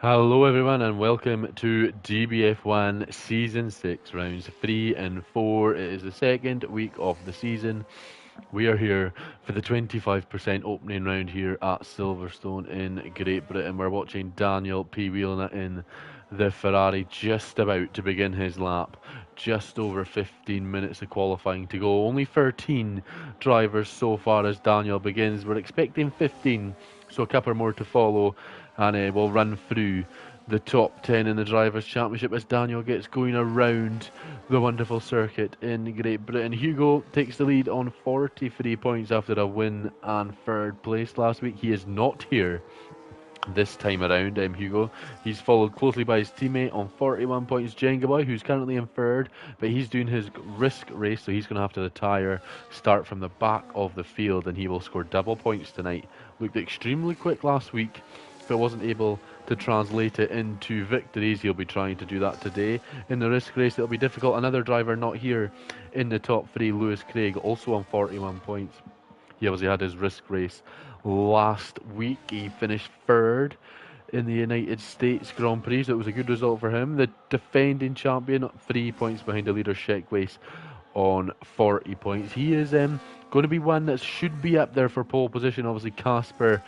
Hello, everyone, and welcome to DBF1 Season 6, rounds 3 and 4. It is the second week of the season. We are here for the 25% opening round here at Silverstone in Great Britain. We're watching Daniel P. Whelan in the Ferrari just about to begin his lap. Just over 15 minutes of qualifying to go. Only 13 drivers so far as Daniel begins. We're expecting 15, so a couple more to follow, and we'll run through the top 10 in the Drivers' Championship as Daniel gets going around the wonderful circuit in Great Britain. Hugo takes the lead on 43 points after a win and third place last week. He is not here this time around, Hugo. He's followed closely by his teammate on 41 points, Jenga Boy, who's currently in third, but he's doing his risk race, so he's going to have to retire, start from the back of the field, and he will score double points tonight. Looked extremely quick last week, but wasn't able to translate it into victories. He'll be trying to do that today. In the risk race, it'll be difficult. Another driver not here in the top three, Lewis Craig, also on 41 points. He obviously had his risk race last week. He finished third in the United States Grand Prix, so it was a good result for him. The defending champion, 3 points behind the leader, Sheckwace, on 40 points. He is going to be one that should be up there for pole position. Obviously, Casper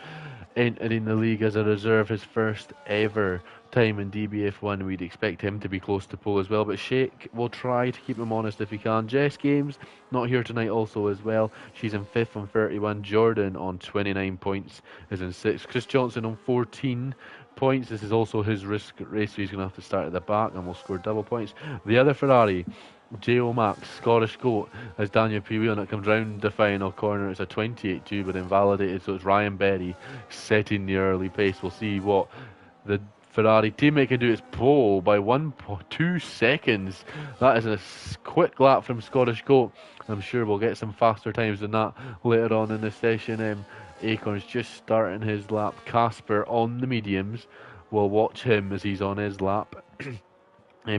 entering the league as a reserve, his first ever time in DBF1. We'd expect him to be close to pole as well, but Shake will try to keep him honest if he can. Jess Games not here tonight also as well. She's in 5th on 31. Jordan on 29 points is in 6th. Chris Johnson on 14 points. This is also his risk race, so he's going to have to start at the back and will score double points. The other Ferrari, J.O. Max, Scottish Goat, as Daniel P. Whelan, it comes round the final corner. It's a 28-2, but invalidated, so it's Ryan Berry setting the early pace. We'll see what the Ferrari teammate can do. It's pole by 2 seconds. That is a quick lap from Scottish Goat. I'm sure we'll get some faster times than that later on in the session. Acorn's just starting his lap. Casper on the mediums. We'll watch him as he's on his lap.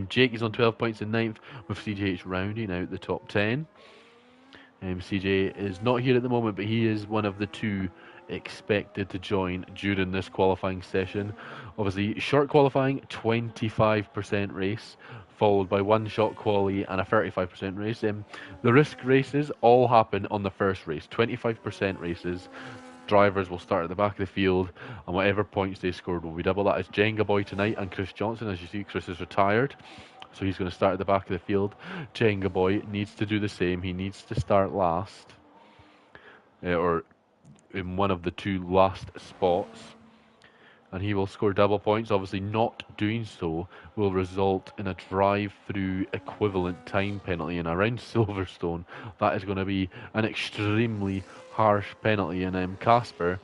Jake is on 12 points in 9th, with CJH rounding out the top 10. CJ is not here at the moment, but he is one of the two expected to join during this qualifying session. Obviously, short qualifying, 25% race, followed by one shot quali and a 35% race. The risk races all happen on the first race, 25% races. Drivers will start at the back of the field, and whatever points they scored will be double. That is Jenga Boy tonight and Chris Johnson. As you see, Chris is retired, so he's going to start at the back of the field. Jenga Boy needs to do the same. He needs to start last, or in one of the two last spots, and he will score double points. Obviously, not doing so will result in a drive-through equivalent time penalty. And around Silverstone, that is going to be an extremely harsh penalty. And Casper,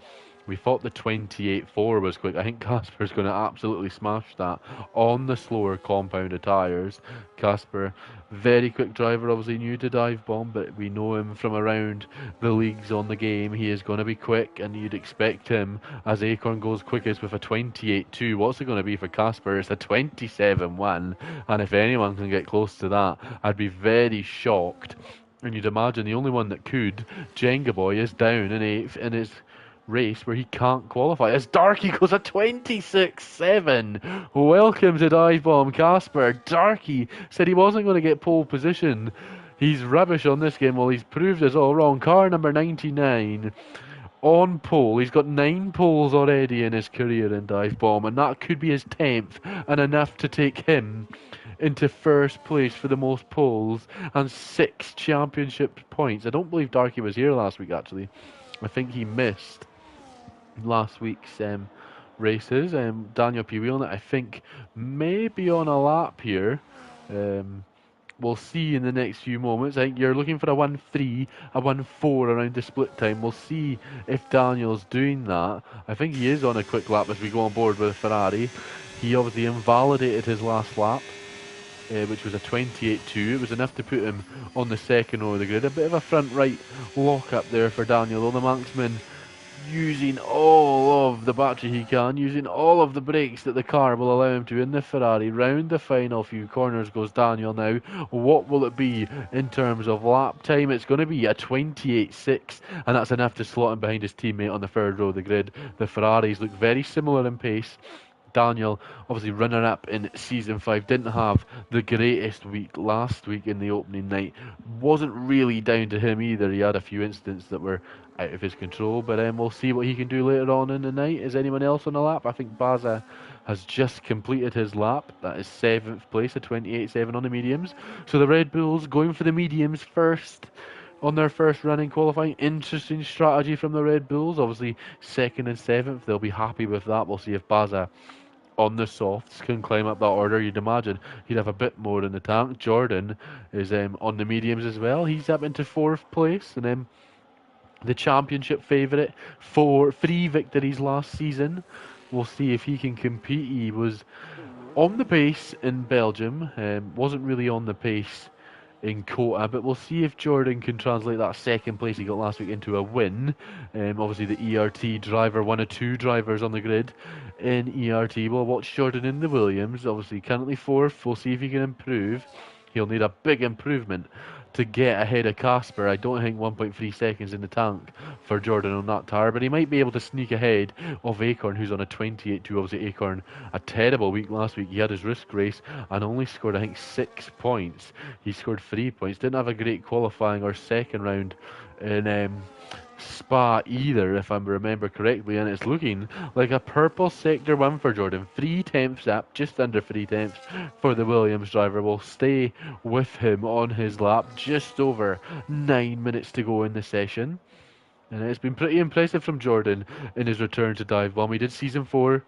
we thought the 28.4 was quick. I think Casper's going to absolutely smash that on the slower compounded tyres. Casper, very quick driver, obviously new to dive bomb, but we know him from around the leagues on the game. He is going to be quick, and you'd expect him, as Acorn goes quickest with a 28.2. What's it going to be for Casper? It's a 27.1, and if anyone can get close to that, I'd be very shocked. And you'd imagine the only one that could, Jenga Boy, is down in 8th in his race where he can't qualify, as Darky goes a 26.7. Welcome to Dive Bomb, Casper. Darky said he wasn't going to get pole position. He's rubbish on this game. Well, he's proved us all wrong. Car number 99 on pole. He's got 9 poles already in his career in Dive Bomb, and that could be his 10th, and enough to take him into first place for the most poles and 6 championship points. I don't believe Darky was here last week, actually. I think he missed last week's races. Daniel P. Whelan, I think, may be on a lap here. We'll see in the next few moments. I think you're looking for a 1-3, a 1-4 around the split time. We'll see if Daniel's doing that. I think he is on a quick lap as we go on board with Ferrari. He obviously invalidated his last lap, which was a 28.2. It was enough to put him on the second row of the grid. A bit of a front right lock up there for Daniel, though the marksman using all of the battery he can, using all of the brakes that the car will allow him to in the Ferrari. Round the final few corners goes Daniel now. What will it be in terms of lap time? It's going to be a 28.6, and that's enough to slot him behind his teammate on the third row of the grid. The Ferraris look very similar in pace. Daniel, obviously runner-up in Season 5, didn't have the greatest week last week in the opening night. Wasn't really down to him either. He had a few incidents that were out of his control, but we'll see what he can do later on in the night. Is anyone else on the lap? I think Baza has just completed his lap. That is 7th place, a 28.7 on the mediums. So the Red Bulls going for the mediums first on their first run in qualifying. Interesting strategy from the Red Bulls. Obviously, 2nd and 7th. They'll be happy with that. We'll see if Baza on the softs can climb up that order. You'd imagine he'd have a bit more in the tank. Jordan is on the mediums as well. He's up into 4th place, and then the championship favourite for 3 victories last season. We'll see if he can compete. He was on the pace in Belgium, wasn't really on the pace in Qatar, but we'll see if Jordan can translate that 2nd place he got last week into a win. Obviously the ERT driver, one of 2 drivers on the grid in ERT. We'll watch Jordan in the Williams, obviously currently 4th. We'll see if he can improve. He'll need a big improvement to get ahead of Casper. I don't think 1.3 seconds in the tank for Jordan on that tyre, but he might be able to sneak ahead of Acorn, who's on a 28.2. Obviously Acorn, a terrible week last week. He had his risk race and only scored, I think, 6 points. He scored 3 points. Didn't have a great qualifying or second round in Spa either, if I remember correctly, and it's looking like a purple sector 1 for Jordan. 3 tenths up, just under 3 tenths for the Williams driver. Will stay with him on his lap, just over 9 minutes to go in the session. And it's been pretty impressive from Jordan in his return to Dive Bomb. He did Season 4,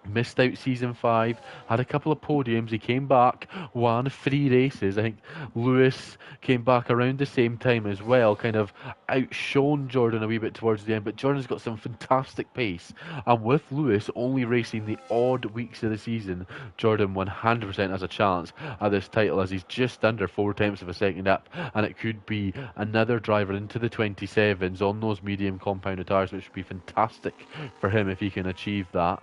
missed out Season 5, had a couple of podiums. He came back, won 3 races. I think Lewis came back around the same time as well, kind of outshone Jordan a wee bit towards the end, but Jordan's got some fantastic pace, and with Lewis only racing the odd weeks of the season, Jordan 100% has a chance at this title, as he's just under 4 tenths of a second up, and it could be another driver into the 27s on those medium compounded tyres, which would be fantastic for him if he can achieve that.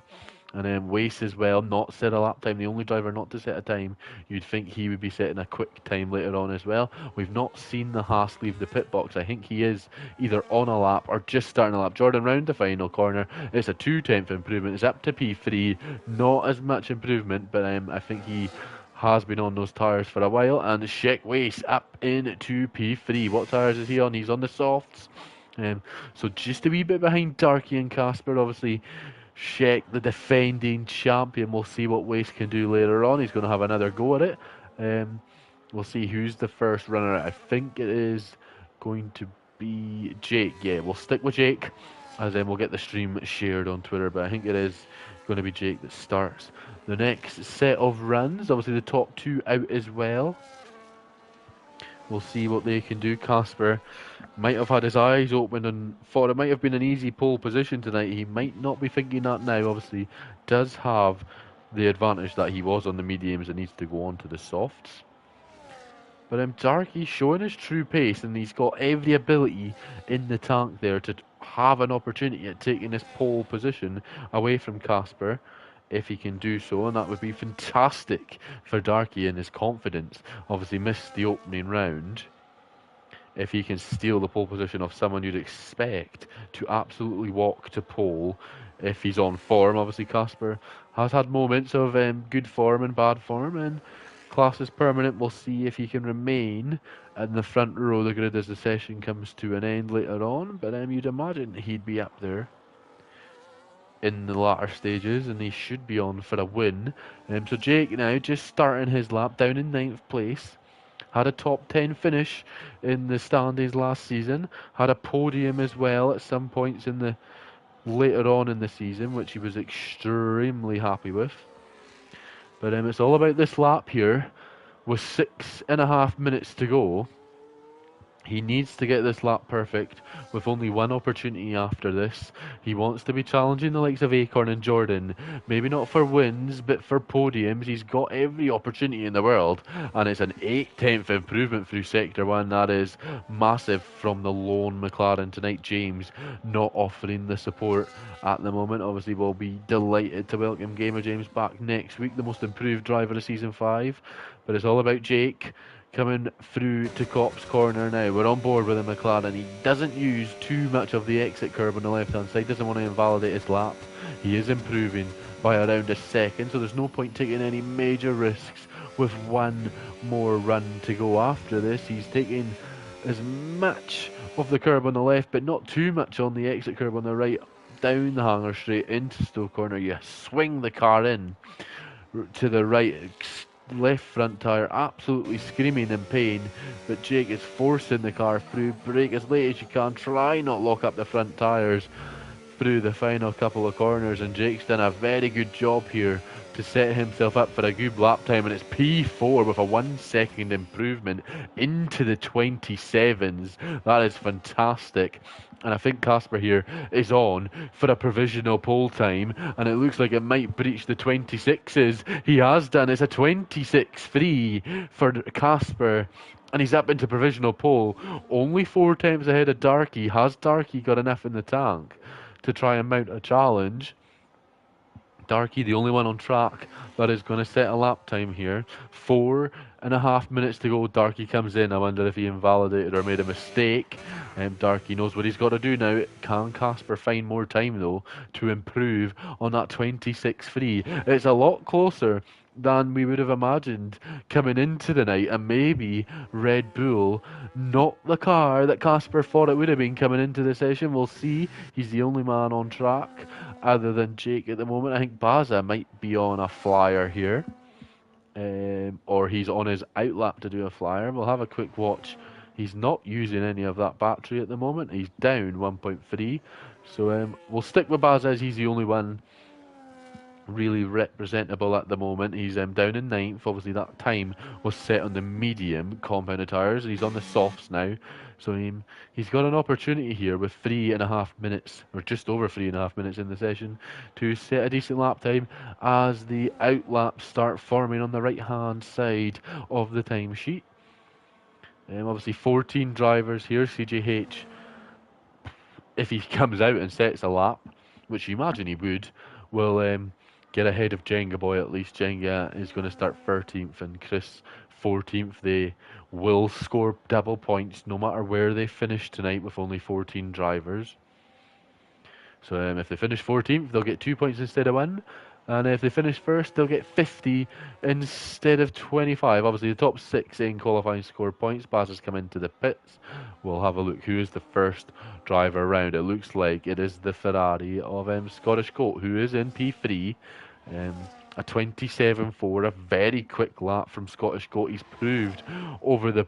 And then Wace as well, not set a lap time, the only driver not to set a time. You'd think he would be setting a quick time later on as well. We've not seen the Haas leave the pit box. I think he is either on a lap or just starting a lap. Jordan round the final corner. It's a 2/10 improvement. It's up to P3. Not as much improvement, but I think he has been on those tyres for a while. And Sheck Wace up into P3. What tyres is he on? He's on the softs. So just a wee bit behind Darky and Casper, obviously. Sheck, the defending champion. We'll see what Wace can do later on. He's going to have another go at it. We'll see who's the first runner. I think it is going to be Jake. Yeah, we'll stick with Jake, as then we'll get the stream shared on Twitter. But I think it is going to be Jake that starts the next set of runs. Obviously the top 2 out as well. We'll see what they can do. Casper might have had his eyes open and thought it might have been an easy pole position tonight. He might not be thinking that now. Obviously, does have the advantage that he was on the mediums and needs to go on to the softs. But Darky's showing his true pace, and he's got every ability in the tank there to have an opportunity at taking this pole position away from Casper, if he can do so, and that would be fantastic for Darky and his confidence. Obviously missed the opening round. If he can steal the pole position of someone you'd expect to absolutely walk to pole if he's on form. Obviously Casper has had moments of good form and bad form, and class is permanent. We'll see if he can remain in the front row of the grid as the session comes to an end later on, but you'd imagine he'd be up there in the latter stages, and he should be on for a win. So Jake now just starting his lap, down in 9th place. Had a top 10 finish in the standings last season. Had a podium as well at some points in the later on in the season, which he was extremely happy with. But it's all about this lap here, with 6.5 minutes to go. He needs to get this lap perfect with only one opportunity after this. He wants to be challenging the likes of Acorn and Jordan. Maybe not for wins, but for podiums. He's got every opportunity in the world. And it's an 8/10 improvement through Sector 1. That is massive from the lone McLaren tonight. James not offering the support at the moment. Obviously, we'll be delighted to welcome Gamer James back next week, the most improved driver of Season 5. But it's all about Jake coming through to Cop's corner now. We're on board with the McLaren. He doesn't use too much of the exit curb on the left hand side, doesn't want to invalidate his lap. He is improving by around a second, so there's no point taking any major risks with one more run to go after this. He's taking as much of the curb on the left, but not too much on the exit curb on the right, down the hanger straight into Stowe Corner. You swing the car in to the right, left front tyre absolutely screaming in pain, but Jake is forcing the car through. Brake as late as you can, try not lock up the front tyres through the final couple of corners, and Jake's done a very good job here to set himself up for a good lap time, and it's P4 with a 1 second improvement into the 27s. That is fantastic. And I think Casper here is on for a provisional pole time, and it looks like it might breach the 26s. He has done. It's a 26.3 for Casper, and he's up into provisional pole. Only 4 tenths ahead of Darky. Has Darky got enough in the tank to try and mount a challenge? Darky, the only one on track that is going to set a lap time here. 4.5 minutes to go. Darky comes in. I wonder if he invalidated or made a mistake. Darky knows what he's got to do now. Can Casper find more time, though, to improve on that 26.3? It's a lot closer than we would have imagined coming into the night, and maybe Red Bull, not the car that Casper thought it would have been coming into the session. We'll see. He's the only man on track other than Jake at the moment. I think Baza might be on a flyer here, or he's on his outlap to do a flyer. We'll have a quick watch. He's not using any of that battery at the moment. He's down 1.3, so we'll stick with Baza as he's the only one really representable at the moment. He's down in 9th. Obviously that time was set on the medium compounded tyres, and he's on the softs now, so he's got an opportunity here with 3.5 minutes, or just over 3.5 minutes in the session, to set a decent lap time as the outlaps start forming on the right hand side of the timesheet. Obviously 14 drivers here. CJH, if he comes out and sets a lap, which you imagine he would, will get ahead of Jenga Boy at least. Jenga is going to start 13th and Chris 14th. They will score double points no matter where they finish tonight with only 14 drivers. So if they finish 14th, they'll get 2 points instead of 1. And if they finish first, they'll get 50 instead of 25. Obviously, the top 6 in qualifying score points. Baz has come into the pits. We'll have a look who is the first driver around. It looks like it is the Ferrari of Scottish Goat, who is in P3. A 27.4, a very quick lap from Scottish Goat. He's proved over the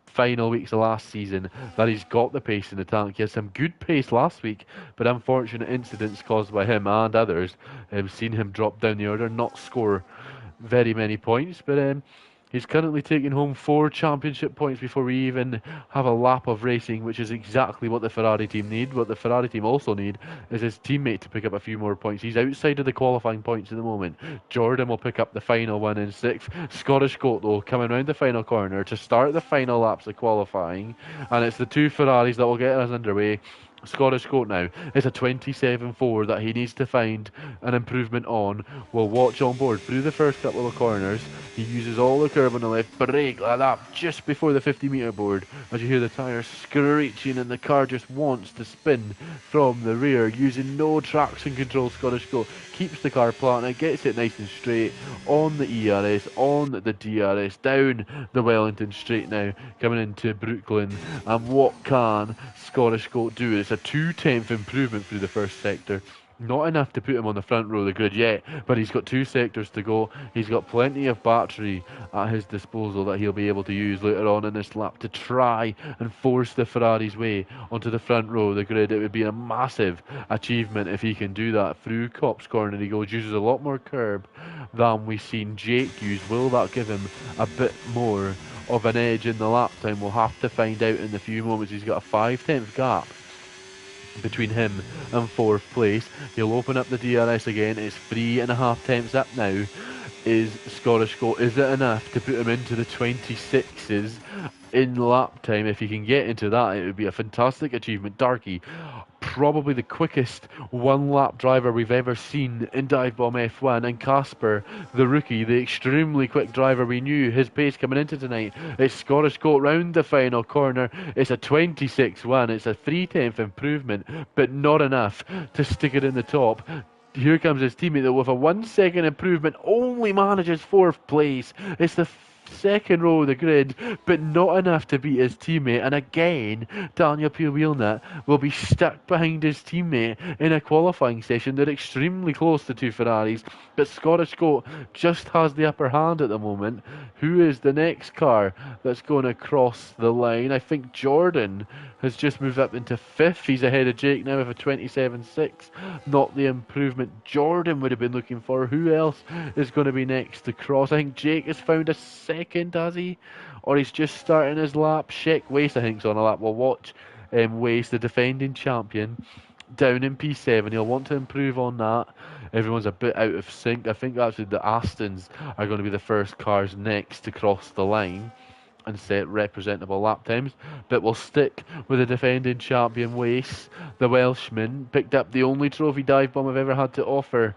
final weeks of last season that he's got the pace in the tank. He had some good pace last week, but unfortunate incidents caused by him and others have seen him drop down the order, not score very many points, but he's currently taking home 4 championship points before we even have a lap of racing, which is exactly what the Ferrari team need. What the Ferrari team also need is his teammate to pick up a few more points. He's outside of the qualifying points at the moment. Jordan will pick up the final one in 6th. Scottish Goat, though, coming round the final corner to start the final laps of qualifying, and it's the 2 Ferraris that will get us underway. Scottish Goat now is a 27.4 that he needs to find an improvement on. We'll watch on board through the first couple of corners. He uses all the curb on the left, brake like that just before the 50-metre board as you hear the tyres screeching, and the car just wants to spin from the rear. Using no traction control, Scottish Goat keeps the car planted, gets it nice and straight on the ERS, on the DRS, down the Wellington straight now, coming into Brooklyn. And what can Scottish Goat do? It's a 2/10 improvement through the first sector. Not enough to put him on the front row of the grid yet, but he's got 2 sectors to go. He's got plenty of battery at his disposal that he'll be able to use later on in this lap to try and force the Ferrari's way onto the front row of the grid. It would be a massive achievement if he can do that. Through Copse Corner he goes, uses a lot more curb than we've seen Jake use. Will that give him a bit more of an edge in the lap time? We'll have to find out in a few moments. He's got a 5/10 gap between him and 4th place. He'll open up the DRS again. It's 3.5 tenths up now. Is Scottish Goat, is it enough to put him into the 26s in lap time? If he can get into that, it would be a fantastic achievement. Darky, probably the quickest 1-lap driver we've ever seen in Dive Bomb F1, and Casper, the rookie, the extremely quick driver we knew, his pace coming into tonight. It's Scottish Goat round the final corner. It's a 26.1. It's a 3/10 improvement, but not enough to stick it in the top. here comes his teammate that with a 1 second improvement only manages 4th place. It's the second row of the grid, but not enough to beat his teammate. And again, Daniel Piewilnat will be stuck behind his teammate in a qualifying session. They're extremely close, the two Ferraris, but Scottish Goat just has the upper hand at the moment. Who is the next car that's going to cross the line? I think Jordan has just moved up into 5th. He's ahead of Jake now with a 27.6. Not the improvement Jordan would have been looking for. Who else is going to be next to cross? I think Jake has found a second, has he? Or he's just starting his lap. Sheck Waste, I think, is on a lap. We'll watch Waste, the defending champion, down in P7. He'll want to improve on that. Everyone's a bit out of sync. I think actually the Astons are going to be the first cars next to cross the line and set representable lap times, but we'll stick with the defending champion Wace. The Welshman picked up the only trophy dive bomb I've ever had to offer,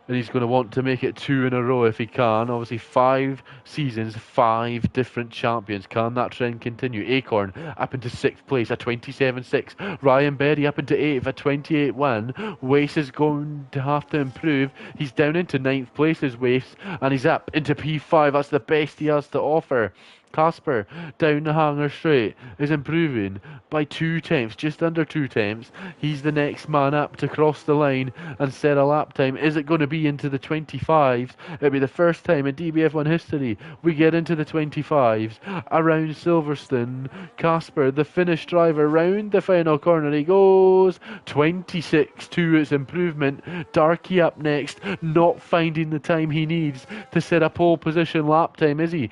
and he's going to want to make it 2 in a row if he can. Obviously 5 seasons, 5 different champions. Can that trend continue? Acorn up into 6th place, a 27.6. Ryan Berry up into 8th, a 28.1. Wace is going to have to improve. He's down into 9th place as Wace, and he's up into P5. That's the best he has to offer. Casper down the hanger straight is improving by 2 tenths, just under 2 tenths. He's the next man up to cross the line and set a lap time. Is it going to be into the 25s? It'll be the first time in DBF1 history we get into the 25s around Silverstone. Casper, the Finnish driver, round the final corner he goes. 26.2 is improvement. Darky up next, not finding the time he needs to set a pole position lap time, is he?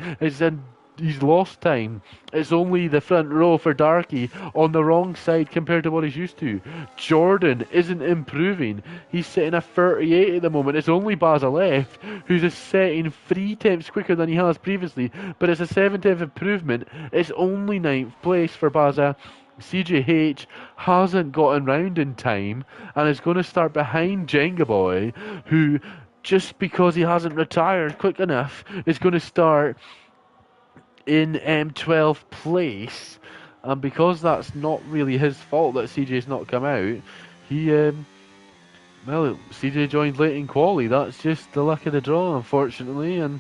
He's lost time. It's only the front row for Darky on the wrong side compared to what he's used to. Jordan isn't improving. He's sitting a 38 at the moment. It's only Baza left who's setting 3 tenths quicker than he has previously, but it's a 7-tenth improvement. It's only 9th place for Baza. CJH hasn't gotten round in time and is going to start behind Jenga Boy, who, just because he hasn't retired quick enough, is going to start in 12th place, and because that's not really his fault that CJ's not come out, he well, CJ joined late in quali. That's just the luck of the draw, unfortunately. And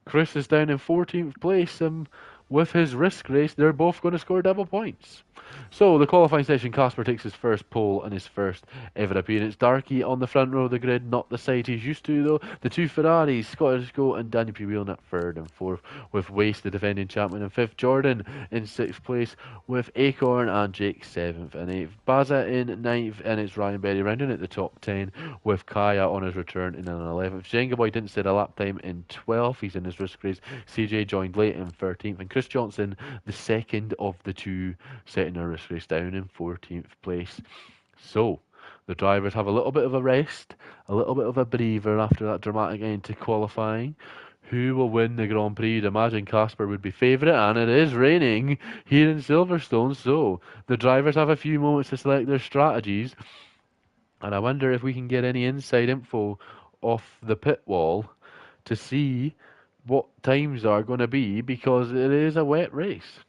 Chris is down in 14th place, and with his risk race, they're both going to score double points. So the qualifying session, Casper takes his first pole and his first ever appearance. Darky on the front row of the grid, not the side he's used to though. The two Ferraris, Scottish Goat and Daniel Piewilnat 3rd and 4th, with Waste, the defending champion, in 5th. Jordan in 6th place, with Acorn and Jake 7th and 8th. Baza in 9th, and it's Ryan Berry rounding at the top 10, with Kaya on his return in an 11th. Jenga Boy didn't set a lap time in 12th. He's in his risk race. CJ joined late in 13th, and Chris Johnson, the second of the two, setting a risk race down in 14th place. So the drivers have a little bit of a rest, a little bit of a breather after that dramatic end to qualifying. Who will win the Grand Prix? You'd imagine Casper would be favourite, and it is raining here in Silverstone, so the drivers have a few moments to select their strategies. And I wonder if we can get any inside info off the pit wall to see what times are going to be, because it is a wet race.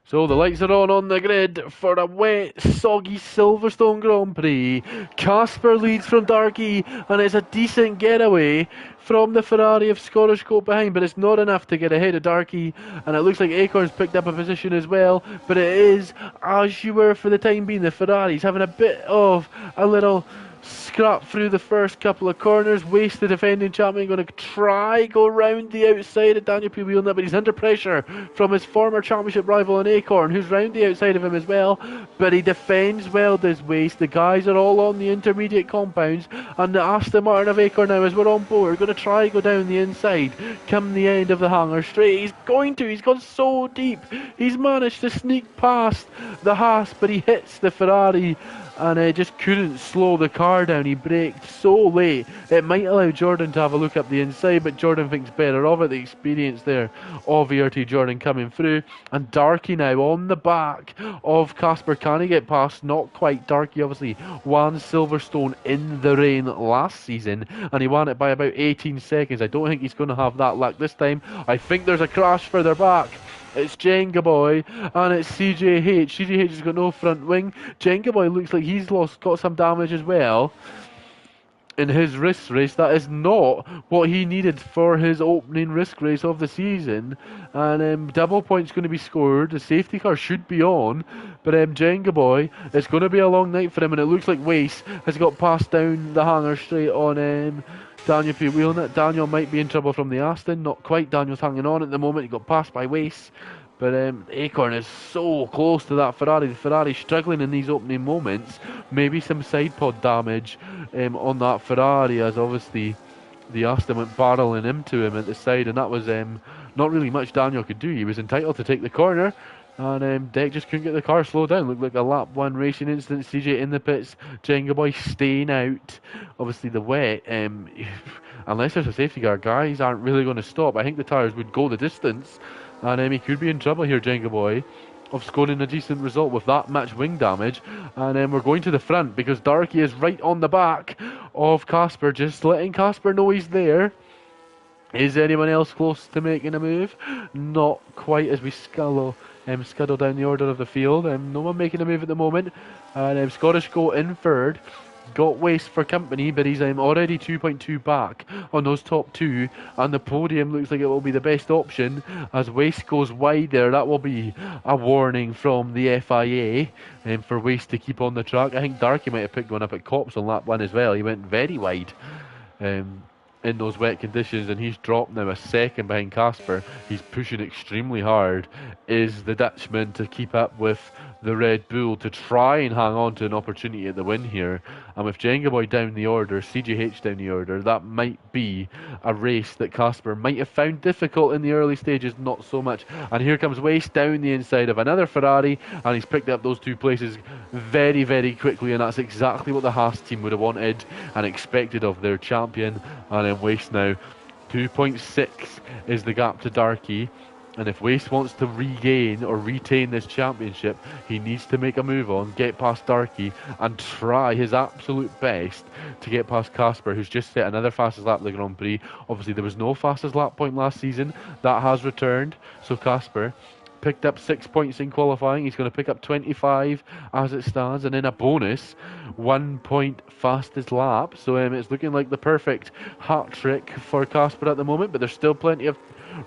So the lights are on the grid for a wet, soggy Silverstone Grand Prix. Casper leads from Darky, and it's a decent getaway from the Ferrari of Scottish Goat behind, but it's not enough to get ahead of Darky, and it looks like Acorn's picked up a position as well, but it is, as you were for the time being, the Ferrari's having a bit of a little scrap through the first couple of corners. Waste, the defending champion, going to try go round the outside of Daniel P. Wheelnut, but he's under pressure from his former championship rival in Acorn, who's round the outside of him as well. But he defends well, does Waste. The guys are all on the intermediate compounds, and the Aston Martin of Acorn now, as we're on board, going to try go down the inside, come the end of the hangar straight. He's gone so deep. He's managed to sneak past the Haas, but he hits the Ferrari and just couldn't slow the car down. He braked so late. It might allow Jordan to have a look up the inside, but Jordan thinks better of it. The experience there of ERT Jordan coming through. And Darky now on the back of Casper. Can he get past? Not quite. Darky obviously won Silverstone in the rain last season, and he won it by about 18 seconds. I don't think he's going to have that luck this time. I think there's a crash further back. It's Jenga Boy and it's CJH. CJH has got no front wing. Jenga Boy looks like he's got some damage as well in his risk race. That is not what he needed for his opening risk race of the season. And double points going to be scored. The safety car should be on. But Jenga Boy, it's going to be a long night for him. And it looks like Wace has got passed down the hangar straight on Daniel P. Wheelnut. Daniel might be in trouble from the Aston. Not quite. Daniel's hanging on at the moment. He got passed by Wace. But Acorn is so close to that Ferrari. The Ferrari's struggling in these opening moments. Maybe some side pod damage on that Ferrari, as obviously the Aston went barreling into him at the side. And that was not really much Daniel could do. He was entitled to take the corner. And Deck just couldn't get the car slowed down. Looked like a lap 1 racing incident. CJ in the pits. Jenga Boy staying out. Obviously the wet. Unless there's a safety car, guys aren't really going to stop. I think the tyres would go the distance. And he could be in trouble here, Jenga Boy, of scoring a decent result with that much wing damage. And we're going to the front because Darky is right on the back of Casper, just letting Casper know he's there. Is anyone else close to making a move? Not quite, as we scuttle down the order of the field. No one making a move at the moment. And Scottish Go in third. Got Waste for company, but he's already 2.2 back on those top two. And the podium looks like it will be the best option as Waste goes wide there. That will be a warning from the FIA for Waste to keep on the track. I think Darky might have picked one up at Cops on lap 1 as well. He went very wide. In those wet conditions, and he's dropped now a second behind Casper. He's pushing extremely hard. Is the Dutchman to keep up with the Red Bull to try and hang on to an opportunity at the win here? And with Jenga Boy down the order, CJH down the order, that might be a race that Casper might have found difficult in the early stages, not so much. And here comes Waste down the inside of another Ferrari, and he's picked up those 2 places very, very quickly, and that's exactly what the Haas team would have wanted and expected of their champion. And Waste now 2.6 is the gap to Darky, and if Waste wants to regain or retain this championship, he needs to make a move on, get past Darky, and try his absolute best to get past Casper, who's just set another fastest lap of the Grand Prix. Obviously there was no fastest lap point last season, that has returned, so Casper picked up 6 points in qualifying. He's going to pick up 25 as it stands, and then a bonus 1 point fastest lap. So it's looking like the perfect hat trick for Casper at the moment, but there's still plenty of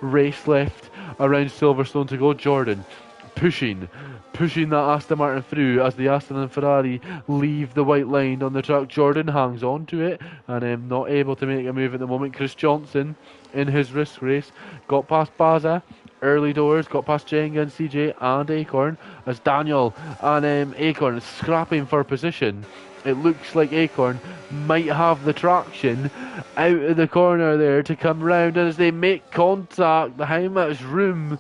race left around Silverstone to go. Jordan pushing that Aston Martin through as the Aston and Ferrari leave the white line on the track. Jordan hangs on to it and not able to make a move at the moment. Chris Johnson in his risk race got past Baza early doors, got past Jenga and CJ and Acorn, as Daniel and Acorn scrapping for position. It looks like Acorn might have the traction out of the corner there to come round, and as they make contact, how much room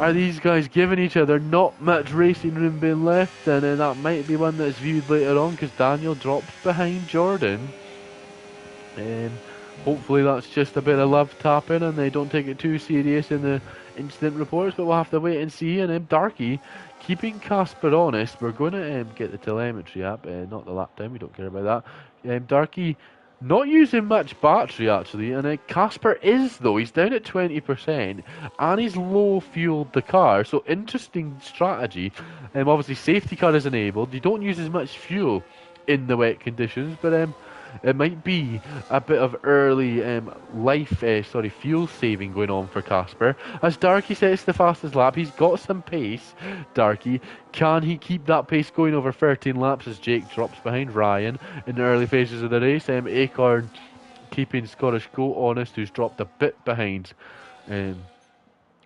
are these guys giving each other? Not much racing room being left, and that might be one that's viewed later on because Daniel drops behind Jordan. Hopefully that's just a bit of love tapping and they don't take it too serious in the incident reports, but we'll have to wait and see. And Darky keeping Casper honest. We're going to get the telemetry app, not the lap time, we don't care about that. Darky not using much battery actually, and Casper is though. He's down at 20% and he's low fueled the car, so interesting strategy. Obviously safety car is enabled, you don't use as much fuel in the wet conditions, but it might be a bit of early fuel saving going on for Casper. As Darky sets the fastest lap, he's got some pace. Darky, can he keep that pace going over 13 laps as Jake drops behind Ryan in the early phases of the race? Acorn keeping Scottish Goat honest, who's dropped a bit behind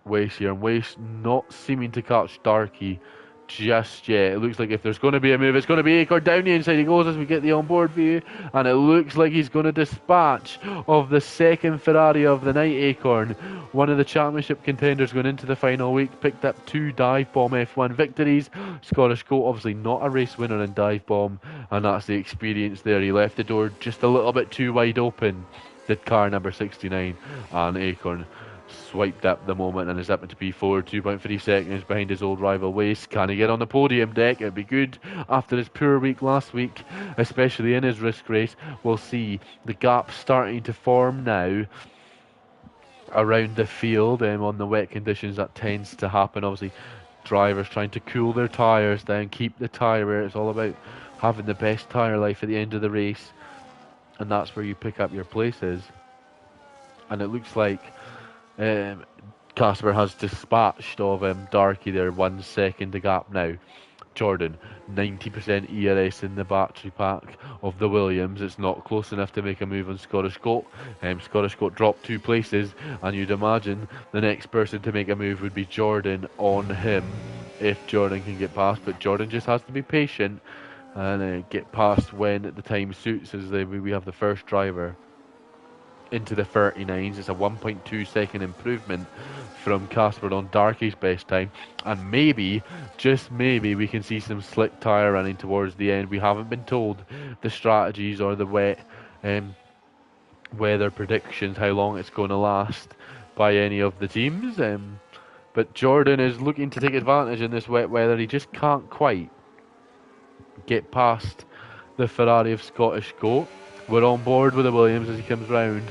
Waste here, and Waste not seeming to catch Darky just yet. It looks like if there's going to be a move, it's going to be Acorn down the inside. He goes as we get the onboard view, and it looks like he's going to dispatch of the second Ferrari of the night. Acorn, one of the championship contenders going into the final week, picked up 2 Dive Bomb F1 victories. Scottish Goat obviously not a race winner in Dive Bomb, and that's the experience there. He left the door just a little bit too wide open, did car number 69, and Acorn swiped up the moment and is up to P4, 2.3 seconds behind his old rival Waste. Can he get on the podium deck? It'd be good after his poor week last week, especially in his risk race. We'll see the gap starting to form now around the field. On the wet conditions, that tends to happen. Obviously, drivers trying to cool their tyres down, keep the tyre wear. It's all about having the best tyre life at the end of the race, and that's where you pick up your places. And it looks like Casper has dispatched of Darky there, 1 second the gap now. Jordan, 90% ERS in the battery pack of the Williams. It's not close enough to make a move on Scottish Goat. Scottish Goat dropped 2 places, and you'd imagine the next person to make a move would be Jordan on him if Jordan can get past. But Jordan just has to be patient and get past when the time suits, as we have the first driver into the 39s. It's a 1.2 second improvement from Casper on Darky's best time, and maybe, just maybe, we can see some slick tyre running towards the end. We haven't been told the strategies or the weather predictions, how long it's going to last by any of the teams, but Jordan is looking to take advantage in this wet weather. He just can't quite get past the Ferrari of Scottish Goat. We're on board with the Williams as he comes round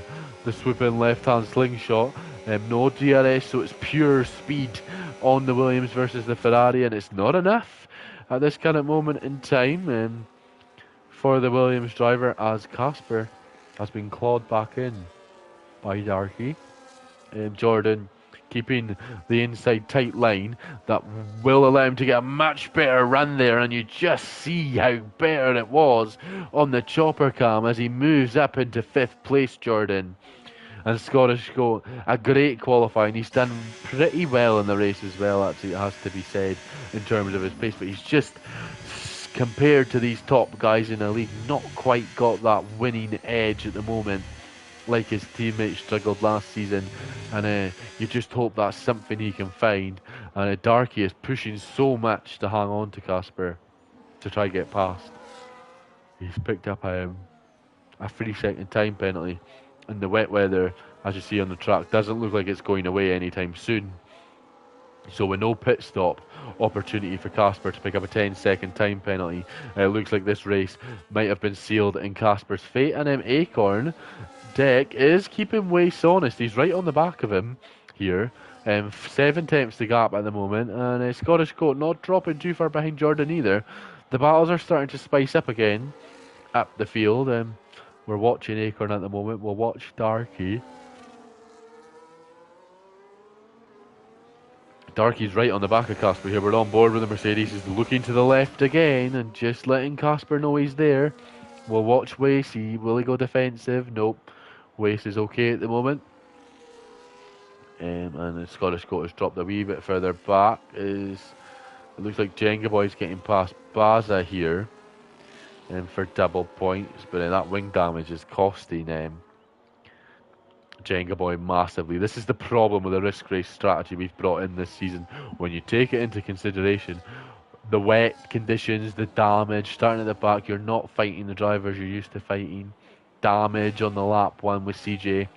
the swoop-in left-hand slingshot. No DRS, so it's pure speed on the Williams versus the Ferrari, and it's not enough at this kind of moment in time for the Williams driver, as Casper has been clawed back in by Darky. Jordan keeping the inside tight line that will allow him to get a much better run there, and you just see how better it was on the chopper cam as he moves up into 5th place. Jordan and Scottish Goat, a great qualifying. He's done pretty well in the race as well, actually, it has to be said, in terms of his pace, but he's just, compared to these top guys in the league, not quite got that winning edge at the moment like his teammates struggled last season, and you just hope that's something he can find. And Darky is pushing so much to hang on to Casper to try get past. He's picked up a 3-second time penalty, and the wet weather, as you see on the track, doesn't look like it's going away anytime soon. So with no pit stop opportunity for Casper to pick up a 10-second time penalty, it looks like this race might have been sealed in Casper's fate. And Acorn Deck is keeping Waste honest. He's right on the back of him here. 7 tenths the gap at the moment, and Scottish Goat not dropping too far behind Jordan either. The battles are starting to spice up again up the field. We're watching Acorn at the moment. We'll watch Darky. Darky's right on the back of Casper here. We're on board with the Mercedes. He's looking to the left again and just letting Casper know he's there. We'll watch Waste. Will he go defensive? Nope. Waste is okay at the moment. And the Scottish Goat has dropped a wee bit further back. It looks like Jenga Boy's getting past Baza here for double points, but that wing damage is costing Jenga Boy massively. This is the problem with the risk race strategy we've brought in this season. When you take it into consideration, the wet conditions, the damage, starting at the back, you're not fighting the drivers you're used to fighting. Damage on the lap 1 with CJ.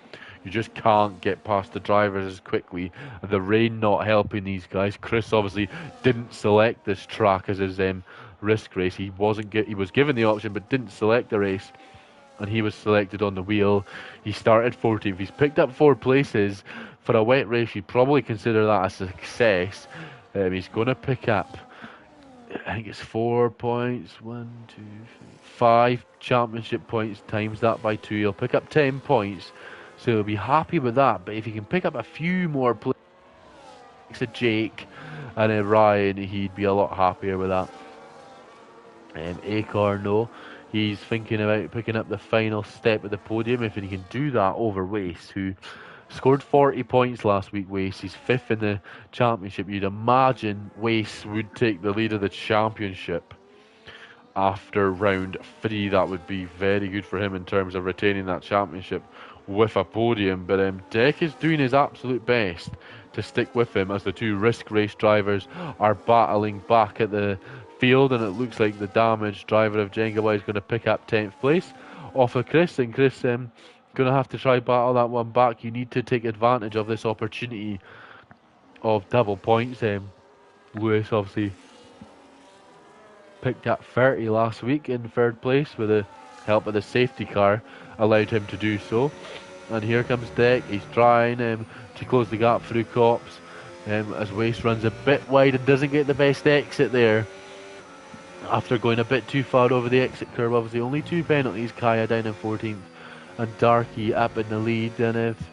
You just can't get past the drivers as quickly. The rain not helping these guys. Chris obviously didn't select this track as his risk race. He was given the option but didn't select the race, and he was selected on the wheel. He started 14th. He's picked up 4 places. For a wet race, you'd probably consider that a success. He's going to pick up I think it's 4 points. 1, 2, 3, 5 championship points. Times that by 2. He'll pick up 10 points. So he'll be happy with that. But if he can pick up a few more points, a Jake and a Ryan, he'd be a lot happier with that. Acorn, no. He's thinking about picking up the final step of the podium. If he can do that over Wace, who scored 40 points last week. Wace, he's 5th in the championship. You'd imagine Wace would take the lead of the championship after round 3. That would be very good for him in terms of retaining that championship with a podium. But Deck is doing his absolute best to stick with him as the 2 risk race drivers are battling back at the field, and it looks like the damaged driver of Jenga Boy is going to pick up 10th place off of Chris, and Chris going to have to try battle that one back. You need to take advantage of this opportunity of double points. Lewis obviously picked up 30 last week in 3rd place with the help of the safety car, allowed him to do so. And here comes Deck. He's trying to close the gap through Cops as Waste runs a bit wide and doesn't get the best exit there after going a bit too far over the exit curve. Obviously only 2 penalties, Kaya down in 14th and Darky up in the lead. And if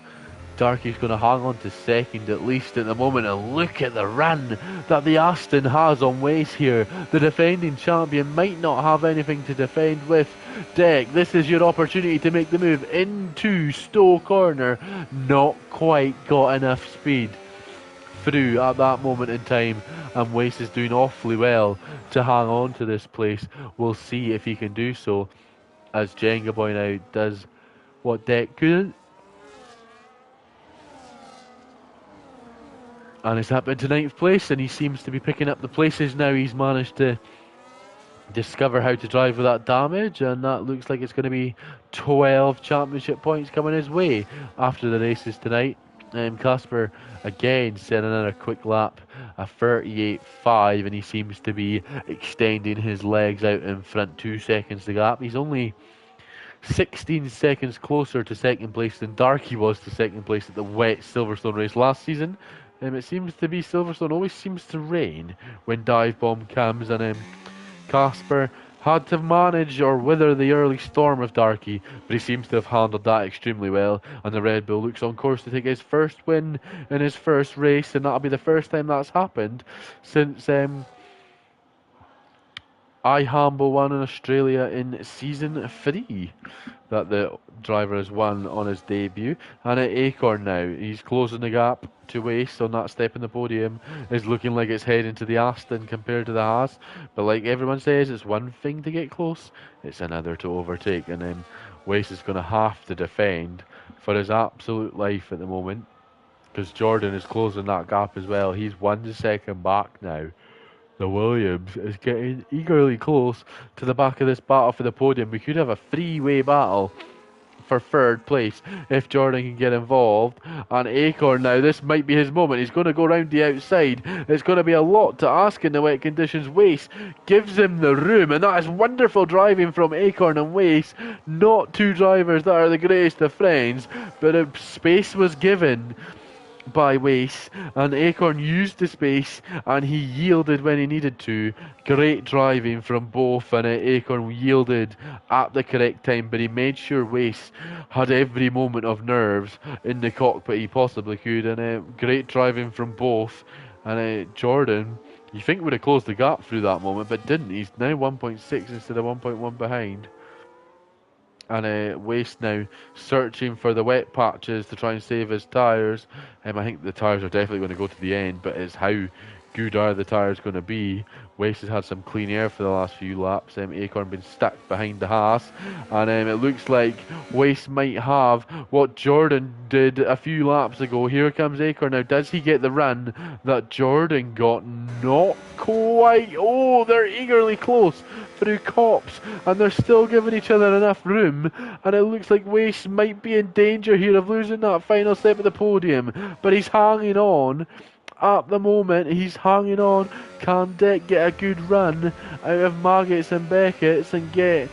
Darky's going to hang on to 2nd at least at the moment, and look at the run that the Aston has on Wace here. The defending champion might not have anything to defend with. Deck, this is your opportunity to make the move into Stowe Corner. Not quite got enough speed through at that moment in time, and Wace is doing awfully well to hang on to this place. We'll see if he can do so, as Jenga Boy now does what Deck couldn't. And it's up into 9th place, and he seems to be picking up the places now. He's managed to discover how to drive without damage, and that looks like it's going to be 12 championship points coming his way after the races tonight. Casper again set another quick lap, a 38.5, and he seems to be extending his legs out in front, 2 seconds the gap. He's only 16 seconds closer to 2nd place than Darky was to 2nd place at the wet Silverstone race last season. It seems to be Silverstone always seems to rain when Dive Bomb comes, and Casper had to manage or wither the early storm of Darky, but he seems to have handled that extremely well, and the Red Bull looks on course to take his first win in his first race, and that'll be the first time that's happened since iHambo won in Australia in season 3, that the driver has won on his debut. And at Acorn now, he's closing the gap to Waste on that step in the podium. Is looking like it's heading to the Aston compared to the Haas, but like everyone says, it's one thing to get close, it's another to overtake, and then Waste is going to have to defend for his absolute life at the moment, because Jordan is closing that gap as well. He's 1 second back now. The Williams is getting eagerly close to the back of this battle for the podium. We could have a 3-way battle for 3rd place if Jordan can get involved. And Acorn now, this might be his moment. He's going to go round the outside. It's going to be a lot to ask in the wet conditions. Wace gives him the room, and that is wonderful driving from Acorn and Wace. Not 2 drivers that are the greatest of friends, but space was given by Wace, and Acorn used the space and he yielded when he needed to. Great driving from both, and Acorn yielded at the correct time, but he made sure Wace had every moment of nerves in the cockpit he possibly could, and great driving from both. And Jordan, you think would have closed the gap through that moment, but didn't. He's now 1.6 instead of 1.1 behind. And Waste now searching for the wet patches to try and save his tyres. I think the tyres are definitely going to go to the end, but it's how good are the tyres going to be. Waste has had some clean air for the last few laps. Acorn been stuck behind the Haas, and it looks like Waste might have what Jordan did a few laps ago. Here comes Acorn now. Does he get the run that Jordan got? Not quite. Oh, they're eagerly close through Cops, and they're still giving each other enough room, and it looks like Waste might be in danger here of losing that final step of the podium, but he's hanging on. At the moment, he's hanging on. Can Deck get a good run out of Maggots and Beckett's and get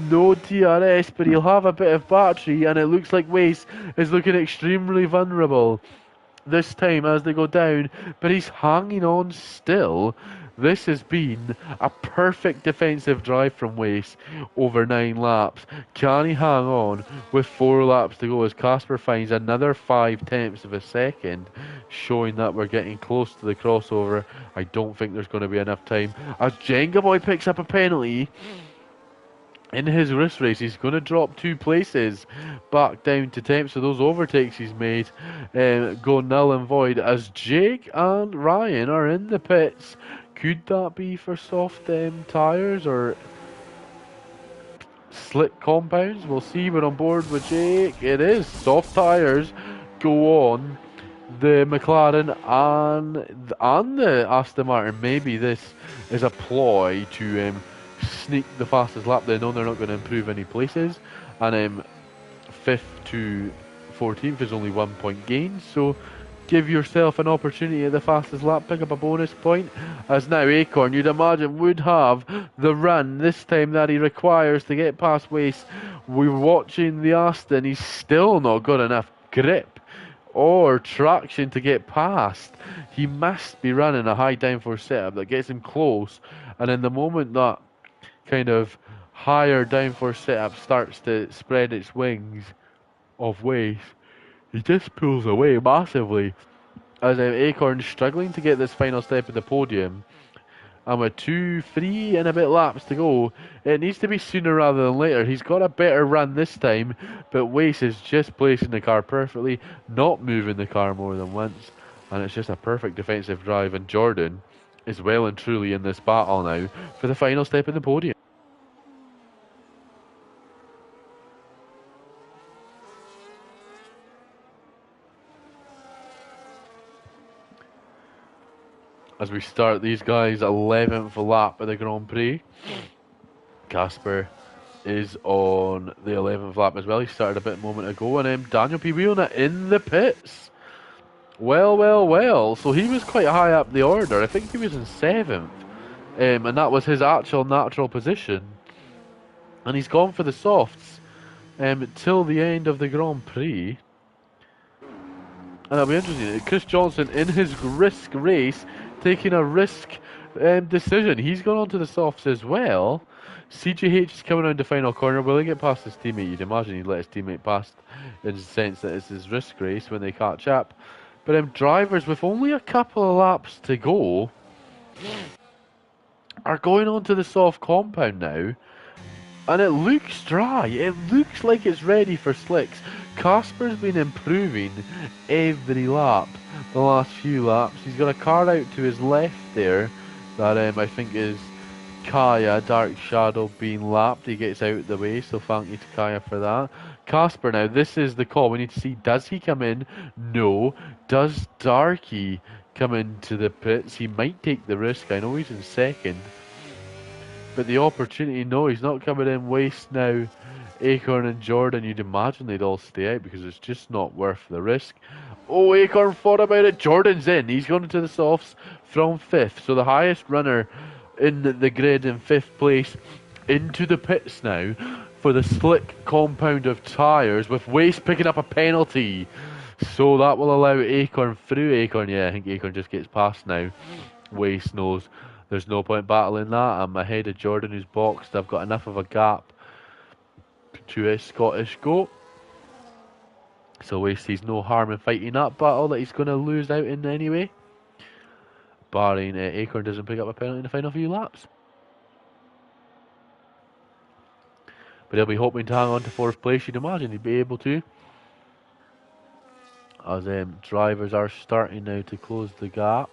no DRS, but he'll have a bit of battery, and it looks like Waste is looking extremely vulnerable this time as they go down, but he's hanging on still. This has been a perfect defensive drive from Wace over 9 laps. Can he hang on with 4 laps to go as Casper finds another 5/10 of a second, showing that we're getting close to the crossover? I don't think there's going to be enough time. As Jenga Boy picks up a penalty in his wrist race, he's going to drop 2 places back down to 10th. So those overtakes he's made go null and void as Jake and Ryan are in the pits. Could that be for soft tyres or slick compounds? We'll see. We're on board with Jake. It is. Soft tyres go on the McLaren and the Aston Martin. Maybe this is a ploy to sneak the fastest lap. They know they're not going to improve any places. And 5th to 14th is only 1 point gain. So give yourself an opportunity at the fastest lap, pick up a bonus point, as now Acorn, you'd imagine, would have the run this time that he requires to get past Wace. We're watching the Aston, he's still not got enough grip or traction to get past. He must be running a high downforce setup that gets him close, and in the moment that kind of higher downforce setup starts to spread its wings of Wace, he just pulls away massively as Acorn's struggling to get this final step of the podium. And with 2, 3 and a bit laps to go, it needs to be sooner rather than later. He's got a better run this time, but Wace is just placing the car perfectly, not moving the car more than once. And it's just a perfect defensive drive, and Jordan is well and truly in this battle now for the final step of the podium. As we start these guys 11th lap of the Grand Prix. Casper is on the 11th lap as well. He started a bit a moment ago, and Daniel P. Wheelnut in the pits. Well. So he was quite high up the order. I think he was in 7th, and that was his actual natural position. And he's gone for the softs till the end of the Grand Prix. And that'll be interesting. Chris Johnson in his risk race, taking a risk decision. He's gone on to the softs as well. CJH is coming around the final corner. Will he get past his teammate? You'd imagine he'd let his teammate past in the sense that it's his risk race when they catch up. But drivers with only a couple of laps to go are going on to the soft compound now. And it looks dry. It looks like it's ready for slicks. Casper's been improving every lap, the last few laps. He's got a car out to his left there that I think is Kaya, Dark Shadow, being lapped. He gets out of the way, so thank you to Kaya for that. Casper now, this is the call. We need to see, does he come in? No. Does Darky come into the pits? He might take the risk. I know he's in 2nd. But the opportunity, no, he's not coming in. Waste now. Acorn and Jordan, you'd imagine they'd all stay out because it's just not worth the risk. Oh, Acorn thought about it. Jordan's in. He's gone into the softs from 5th. So the highest runner in the grid in 5th place into the pits now for the slick compound of tyres, with Waste picking up a penalty. So that will allow Acorn through. Acorn, yeah, I think Acorn just gets past now. Waste knows there's no point battling that. I'm ahead of Jordan, who's boxed. I've got enough of a gap to a Scottish goat. So Waste sees no harm in fighting that battle that he's going to lose out in anyway. Barring Acorn doesn't pick up a penalty in the final few laps. But he'll be hoping to hang on to 4th place. You'd imagine he'd be able to. As drivers are starting now to close the gap.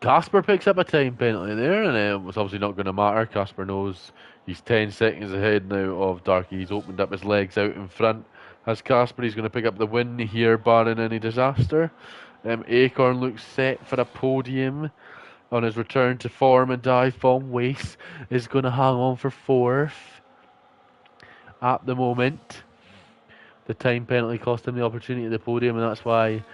Casper picks up a time penalty there, and it's obviously not going to matter. Casper knows he's 10 seconds ahead now of Darky. He's opened up his legs out in front. As Casper, he's going to pick up the win here, barring any disaster. Acorn looks set for a podium on his return to form, and Dive Bomb Waste is going to hang on for 4th at the moment. The time penalty cost him the opportunity at the podium, and that's why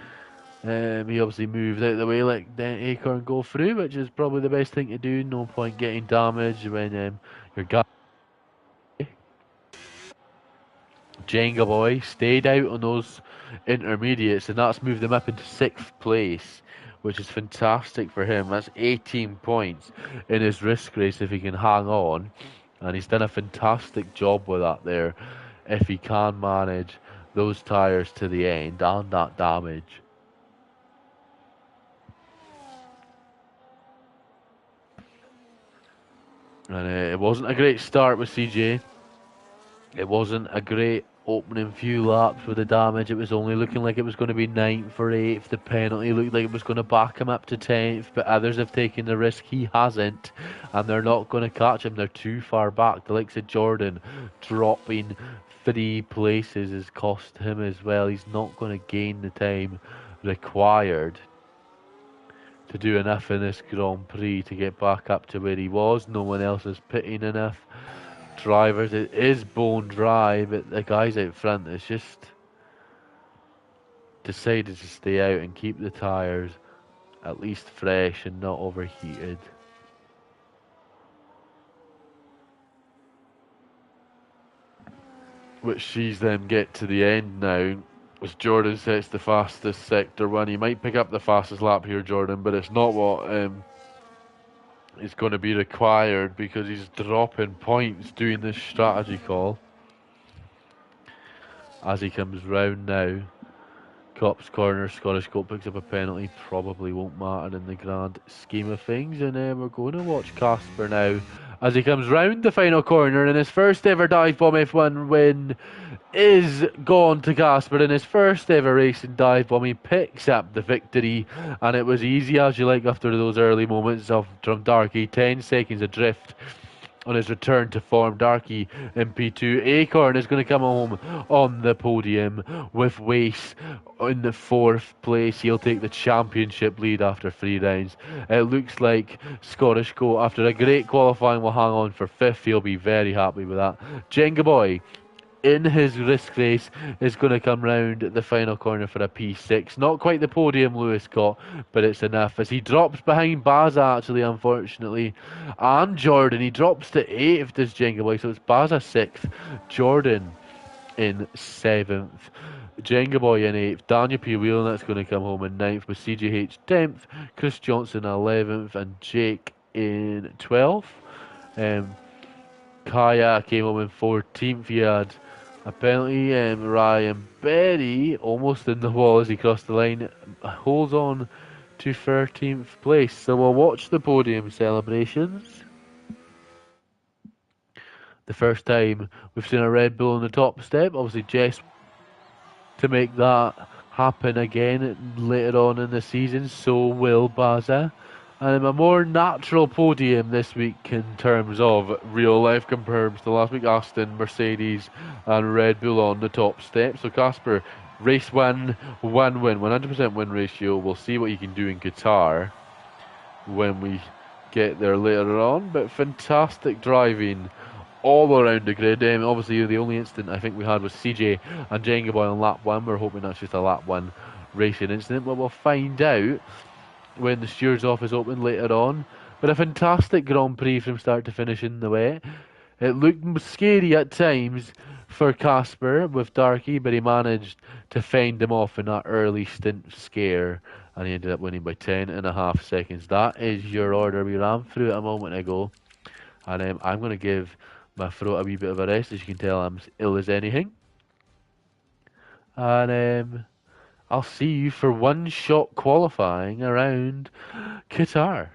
he obviously moved out of the way, let Acorn go through, which is probably the best thing to do. No point getting damaged when your guy Jenga Boy stayed out on those intermediates, and that's moved him up into 6th place, which is fantastic for him. That's 18 points in his risk race if he can hang on, and he's done a fantastic job with that there if he can manage those tyres to the end and that damage. And it wasn't a great start with CJ. It wasn't a great opening few laps with the damage. It was only looking like it was going to be 9th or 8th. The penalty looked like it was going to back him up to 10th, but others have taken the risk. He hasn't, and they're not going to catch him. They're too far back. The likes of Jordan dropping 3 places has cost him as well. He's not going to gain the time required to do enough in this Grand Prix to get back up to where he was. No one else is pitting enough drivers. It is bone dry, but the guys out front has just decided to stay out and keep the tyres at least fresh and not overheated. Which sees them get to the end now as Jordan sets the fastest sector 1. He might pick up the fastest lap here, Jordan, but it's not what is going to be required because he's dropping points doing this strategy call. As he comes round now, Cop's corner, Scottish Cop picks up a penalty, probably won't matter in the grand scheme of things, and we're going to watch Casper now as he comes round the final corner, and his first ever Dive Bomb F1 win is gone to Casper. In his first ever race in Dive Bomb, he picks up the victory, and it was easy as you like after those early moments of from Darky, 10 seconds adrift. On his return to form, Darky in P2. Acorn is going to come home on the podium with Wace in the 4th place. He'll take the championship lead after 3 rounds. It looks like Scottish Goat, after a great qualifying, will hang on for 5th. He'll be very happy with that. Jenga Boy in his risk race is going to come round the final corner for a P6. Not quite the podium Lewis got, but it's enough as he drops behind Baza, actually, unfortunately. And Jordan, he drops to 8th as Jenga Boy, so it's Baza 6th, Jordan in 7th. Jenga Boy in 8th, Daniel P. Whelan, that's going to come home in 9th, with CJH 10th, Chris Johnson 11th, and Jake in 12th. Kaya came home in 14th. He had a penalty, and Ryan Berry almost in the wall as he crossed the line, holds on to 13th place. So we'll watch the podium celebrations. The first time we've seen a Red Bull on the top step. Obviously, Jess to make that happen again later on in the season. So will Baza. And a more natural podium this week in terms of real life compared to last week. Aston, Mercedes and Red Bull on the top step. So Casper, race 1 win, 100% win ratio. We'll see what you can do in Qatar when we get there later on. But fantastic driving all around the grid. Obviously the only incident I think we had was CJ and Jenga Boy on lap 1. We're hoping that's just a lap 1 racing incident, but we'll find out when the stewards office opened later on. But a fantastic Grand Prix from start to finish in the wet. It looked scary at times for Casper with Darky, but he managed to fend him off in that early stint scare, and he ended up winning by 10.5 seconds. That is your order. We ran through it a moment ago, and I'm going to give my throat a wee bit of a rest. As you can tell, I'm as ill as anything. And I'll see you for one-shot qualifying around Qatar.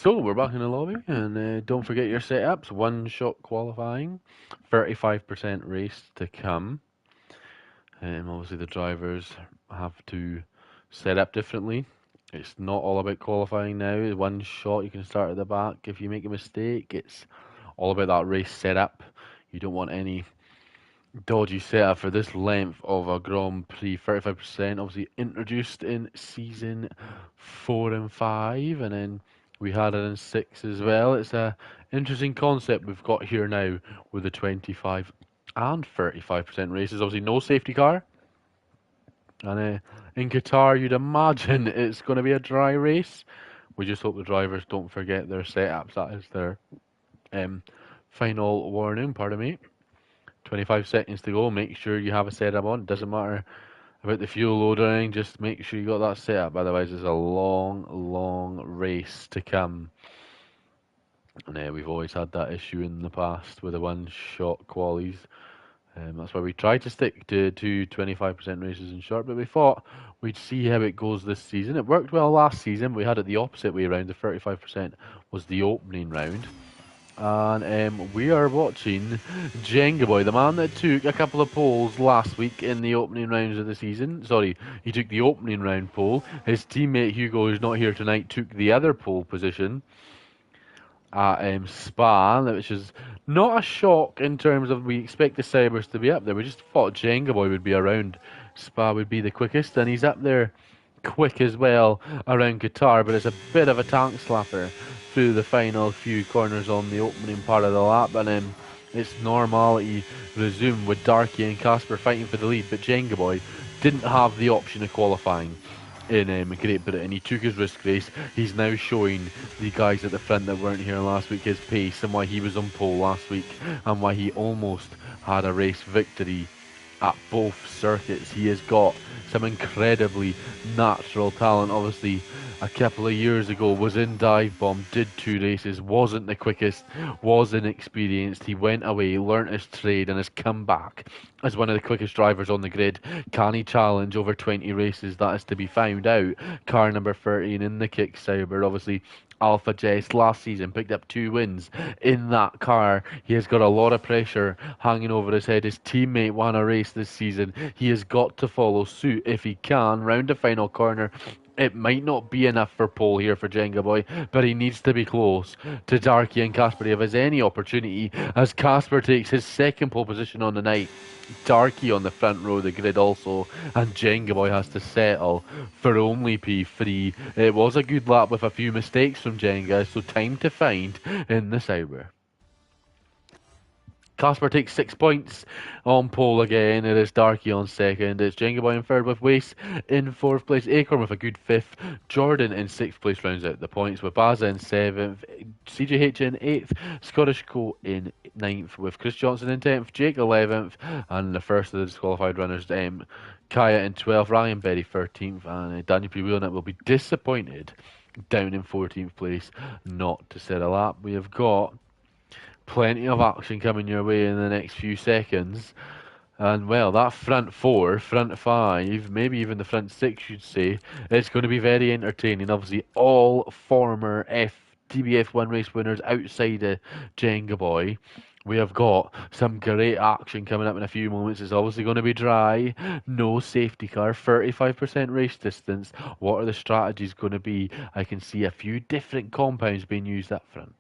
So we're back in the lobby, and don't forget your setups. One shot qualifying, 35% race to come. Obviously, the drivers have to set up differently. It's not all about qualifying now. One shot, you can start at the back. If you make a mistake, it's all about that race setup. You don't want any dodgy setup for this length of a Grand Prix. 35% obviously introduced in season 4 and 5, and then we had it in 6 as well. It's a interesting concept we've got here now with the 25 and 35% races. Obviously, no safety car, and in Qatar, you'd imagine it's going to be a dry race. We just hope the drivers don't forget their setups. That is their um, final warning. Pardon me. 25 seconds to go. Make sure you have a setup on. It doesn't matter about the fuel load or anything. Just make sure you got that setup. Otherwise, there's a long, long race to come. And we've always had that issue in the past with the one-shot qualies. That's why we tried to stick to 25% races in short, but we thought we'd see how it goes this season. It worked well last season. We had it the opposite way around. The 35% was the opening round. And we are watching Jenga Boy, the man that took a couple of poles last week in the opening rounds of the season. Sorry, he took the opening round pole. His teammate Hugo, who's not here tonight, took the other pole position at Spa, which is not a shock in terms of we expect the Cybers to be up there. We just thought Jenga Boy would be around. Spa would be the quickest, and he's up there quick as well around Qatar, but it's a bit of a tank slapper through the final few corners on the opening part of the lap, and then it's normality resumed with Darky and Casper fighting for the lead, but Jenga Boy didn't have the option of qualifying in Great Britain. He took his risk race. He's now showing the guys at the front that weren't here last week his pace and why he was on pole last week and why he almost had a race victory at both circuits. He has got some incredibly natural talent. Obviously, a couple of years ago was in dive bomb, did 2 races, wasn't the quickest, was inexperienced. He went away, learnt his trade, and has come back as one of the quickest drivers on the grid. Can he challenge over 20 races? That is to be found out. Car number 13 in the kick Sauber, obviously. Alpha Jess last season picked up 2 wins in that car. He has got a lot of pressure hanging over his head. His teammate won a race this season. He has got to follow suit if he can. Round the final corner. It might not be enough for pole here for Jenga Boy, but he needs to be close to Darky and Casper if there's any opportunity, as Casper takes his second pole position on the night. Darky on the front row of the grid also, and Jenga Boy has to settle for only P3. It was a good lap with a few mistakes from Jenga, so time to find in the Sauber. Casper takes 6 points on pole again. It is Darky on second. It's Jenga Boy in third with Wace in fourth place. Acorn with a good fifth. Jordan in sixth place rounds out the points with Baza in seventh. CJH in eighth. Scottish Co in ninth with Chris Johnson in 10th. Jake 11th. And the first of the disqualified runners, Kaya in 12th. Ryan Berry 13th. And Daniel Pre-Wheelnut will be disappointed down in 14th place not to set a lap. We have got plenty of action coming your way in the next few seconds. And well, that front 4, front 5, maybe even the front 6, you'd say, it's going to be very entertaining. Obviously, all former DBF1 race winners outside of Jenga Boy. We have got some great action coming up in a few moments. It's obviously going to be dry, no safety car, 35% race distance. What are the strategies going to be? I can see a few different compounds being used up front.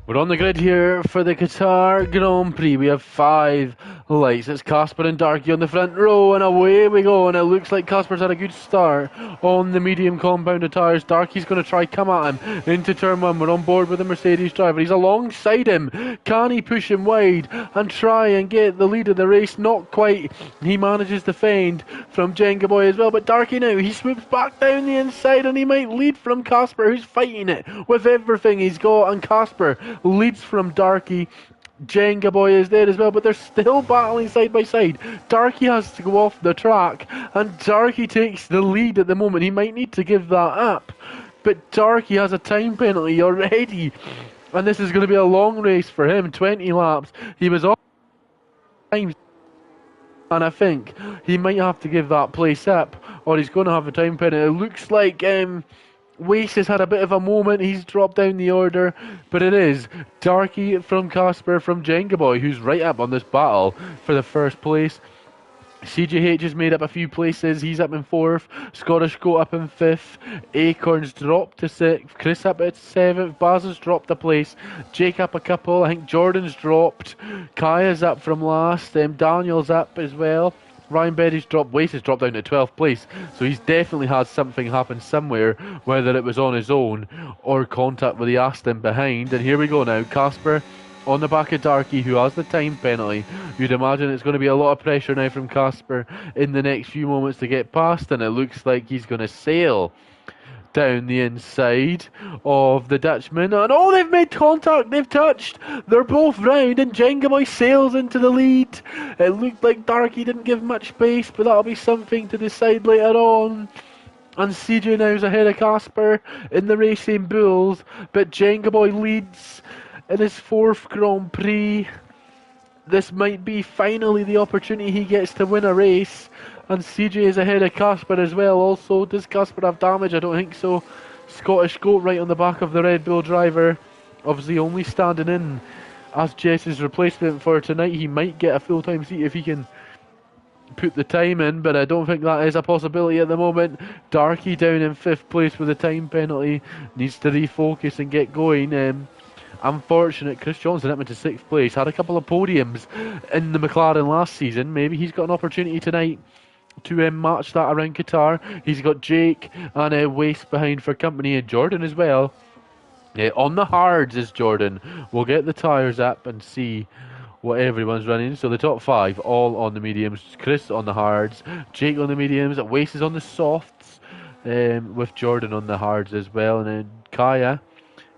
We're on the grid here for the Qatar Grand Prix. We have 5 lights. It's Casper and Darky on the front row, and away we go. And it looks like Casper's had a good start on the medium compounded tyres. Darky's going to try come at him into turn 1. We're on board with the Mercedes driver. He's alongside him. Can he push him wide and try and get the lead of the race? Not quite. He manages to fend from Jenga Boy as well. But Darky now, he swoops back down the inside, and he might lead from Casper, who's fighting it with everything he's got. And Casper leads from Darky. Jenga Boy is there as well, but they're still battling side by side. Darky has to go off the track, and Darky takes the lead at the moment. He might need to give that up, but Darky has a time penalty already, and this is going to be a long race for him. 20 laps. He was off time, and I think he might have to give that place up, or he's going to have a time penalty. It looks like Wace has had a bit of a moment. He's dropped down the order, but it is Darky from Casper from Jenga Boy who's right up on this battle for the first place. CJH has made up a few places. He's up in 4th. Scottish Goat up in 5th. Acorns dropped to 6th. Chris up at 7th. Baz has dropped a place. Jake up a couple. I think Jordan's dropped. Kaya's up from last. Daniel's up as well. Ryan Berry's dropped. Wace has dropped down to 12th place, so he's definitely had something happen somewhere, whether it was on his own or contact with the Aston behind. And here we go now. Casper on the back of Darky, who has the time penalty. You'd imagine it's going to be a lot of pressure now from Casper in the next few moments to get past, and it looks like he's going to sail down the inside of the Dutchman, and oh, they've made contact, they've touched, they're both round, and Jenga Boy sails into the lead. It looked like Darky didn't give much space, but that'll be something to decide later on. And CJ now's ahead of Casper in the Racing Bulls, but Jenga Boy leads in his 4th Grand Prix. This might be finally the opportunity he gets to win a race. And CJ is ahead of Casper as well. Also, does Casper have damage? I don't think so. Scottish Goat right on the back of the Red Bull driver. Obviously only standing in as Jess's replacement for tonight. He might get a full-time seat if he can put the time in, but I don't think that is a possibility at the moment. Darky down in 5th place with a time penalty. Needs to refocus and get going. Unfortunate, Chris Johnson up into 6th place. Had a couple of podiums in the McLaren last season. Maybe he's got an opportunity tonight to match that around Qatar. He's got Jake and Wace behind for company, and Jordan as well. On the hards is Jordan. We'll get the tyres up and see what everyone's running. So the top 5 all on the mediums. Chris on the hards, Jake on the mediums, Wace is on the softs, with Jordan on the hards as well. And then Kaya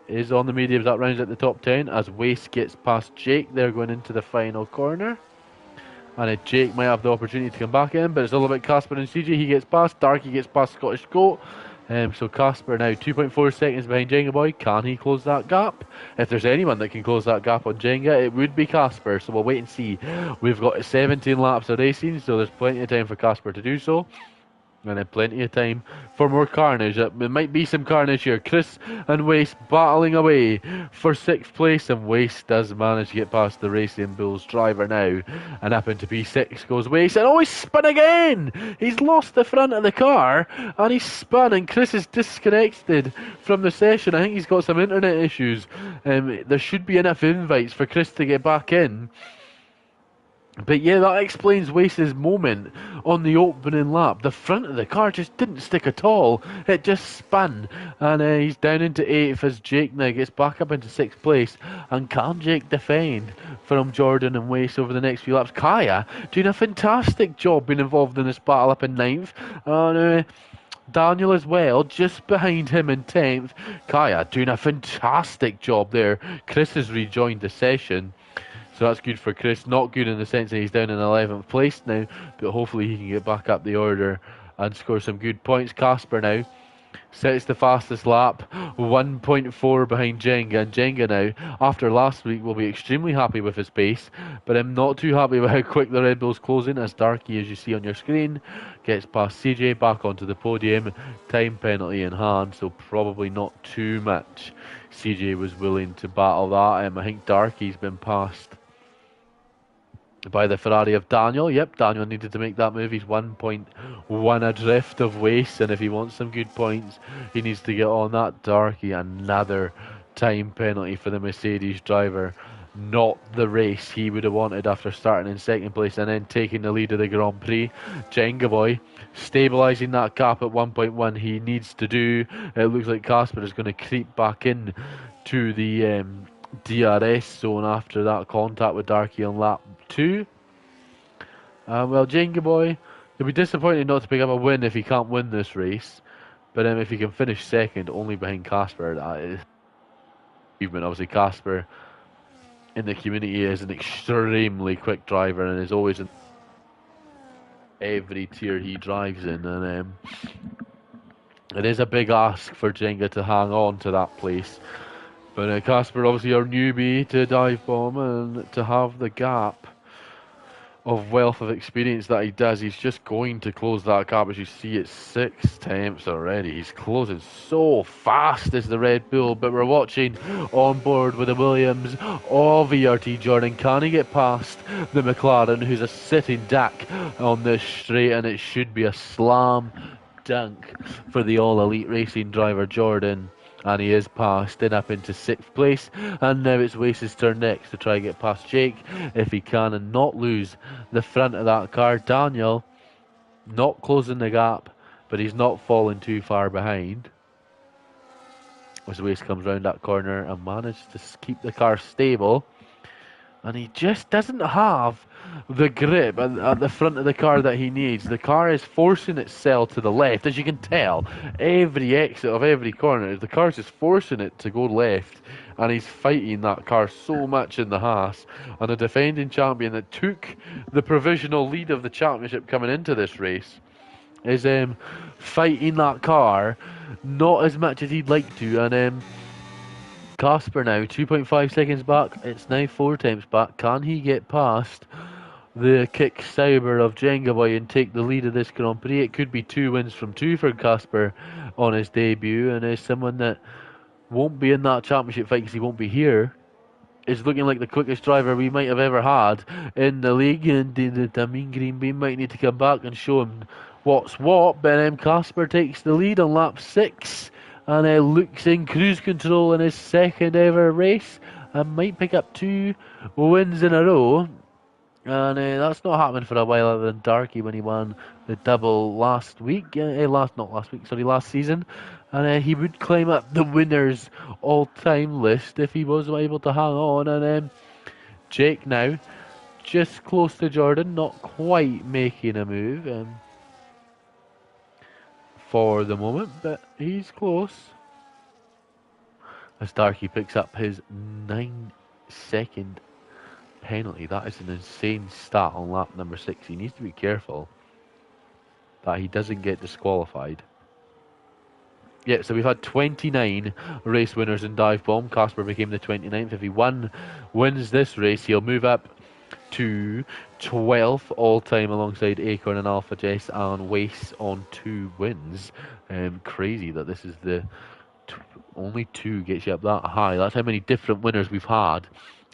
is on the mediums. That rounds at the top 10 as Wace gets past Jake. They're going into the final corner. And Jake might have the opportunity to come back in, but it's all about Casper and CJ. He gets past. Darky gets past Scottish Goat. So Casper now 2.4 seconds behind Jenga Boy. Can he close that gap? If there's anyone that can close that gap on Jenga, it would be Casper. So we'll wait and see. We've got 17 laps of racing, so there's plenty of time for Casper to do so. And then plenty of time for more carnage. There might be some carnage here. Chris and Wace battling away for 6th place, and Wace does manage to get past the Racing Bulls driver now. And up into P6 goes Wace, and oh, he's spun again! He's lost the front of the car, and he's spun, and Chris is disconnected from the session. I think he's got some internet issues. There should be enough invites for Chris to get back in. But yeah, that explains Wace's moment on the opening lap. The front of the car just didn't stick at all. It just spun. And he's down into 8th as Jake now gets back up into 6th place. And can Jake defend from Jordan and Wace over the next few laps? Kaya doing a fantastic job being involved in this battle up in 9th. And Daniel as well, just behind him in 10th. Kaya doing a fantastic job there. Chris has rejoined the session. So that's good for Chris. Not good in the sense that he's down in 11th place now, but hopefully he can get back up the order and score some good points. Casper now sets the fastest lap, 1.4 behind Jenga, and Jenga now, after last week, will be extremely happy with his pace, but I'm not too happy with how quick the Red Bull's closing, as Darky, as you see on your screen, gets past CJ, back onto the podium, time penalty in hand, so probably not too much. CJ was willing to battle that. I think Darky's been passed by the Ferrari of Daniel. Yep, Daniel needed to make that move. He's 1.1 adrift of Wace, and if he wants some good points, he needs to get on that. Darky, another time penalty for the Mercedes driver. Not the race he would have wanted after starting in second place and then taking the lead of the Grand Prix. Jenga Boy stabilising that gap at 1.1 he needs to do. It looks like Casper is going to creep back in to the DRS zone after that contact with Darky on lap 2. Well, Jenga Boy, he'll be disappointed not to pick up a win if he can't win this race. But if he can finish second, only behind Casper, that is achievement. Obviously, Casper in the community is an extremely quick driver and is always in every tier he drives in. And it is a big ask for Jenga to hang on to that place. But Casper, obviously, our newbie to dive bomb and to have the gap of wealth of experience that he does, he's just going to close that gap. As you see, it's 6 attempts already. He's closing so fast as the Red Bull, but we're watching on board with the Williams of ERT Jordan. Can he get past the McLaren, who's a sitting duck on this straight, and it should be a slam dunk for the All Elite Racing driver Jordan. And he is passed in up into 6th place, and now it's Wace's turn next to try and get past Jake if he can and not lose the front of that car. Daniel not closing the gap, but he's not falling too far behind as Wace comes round that corner and manages to keep the car stable. And he just doesn't have the grip at the front of the car that he needs. The car is forcing itself to the left, as you can tell. Every exit of every corner, the car's just forcing it to go left. And he's fighting that car so much in the Haas. And the defending champion that took the provisional lead of the championship coming into this race is fighting that car not as much as he'd like to. And Casper now 2.5 seconds back. It's now 4 attempts back. Can he get past the kick Sauber of Jenga Boy and take the lead of this Grand Prix? It could be 2 wins from 2 for Casper on his debut, and as someone that won't be in that championship fight because he won't be here, is looking like the quickest driver we might have ever had in the league. And the Damien Green Bean might need to come back and show him what's what. But Casper takes the lead on lap 6 and looks in cruise control in his second ever race and might pick up 2 wins in a row. And that's not happened for a while other than Darky when he won the double last week. Last season. And he would climb up the winners all-time list if he was able to hang on. And Jake now just close to Jordan, not quite making a move for the moment, but he's close. As Darky picks up his 9-second penalty. That is an insane stat on lap number 6. He needs to be careful that he doesn't get disqualified. Yeah, so we've had 29 race winners in Dive Bomb. Casper became the 29th. If he wins this race, he'll move up to 12th all-time alongside Acorn and Alpha Jess and Wace on 2 wins. Crazy that this is the only 2 gets you up that high. That's how many different winners we've had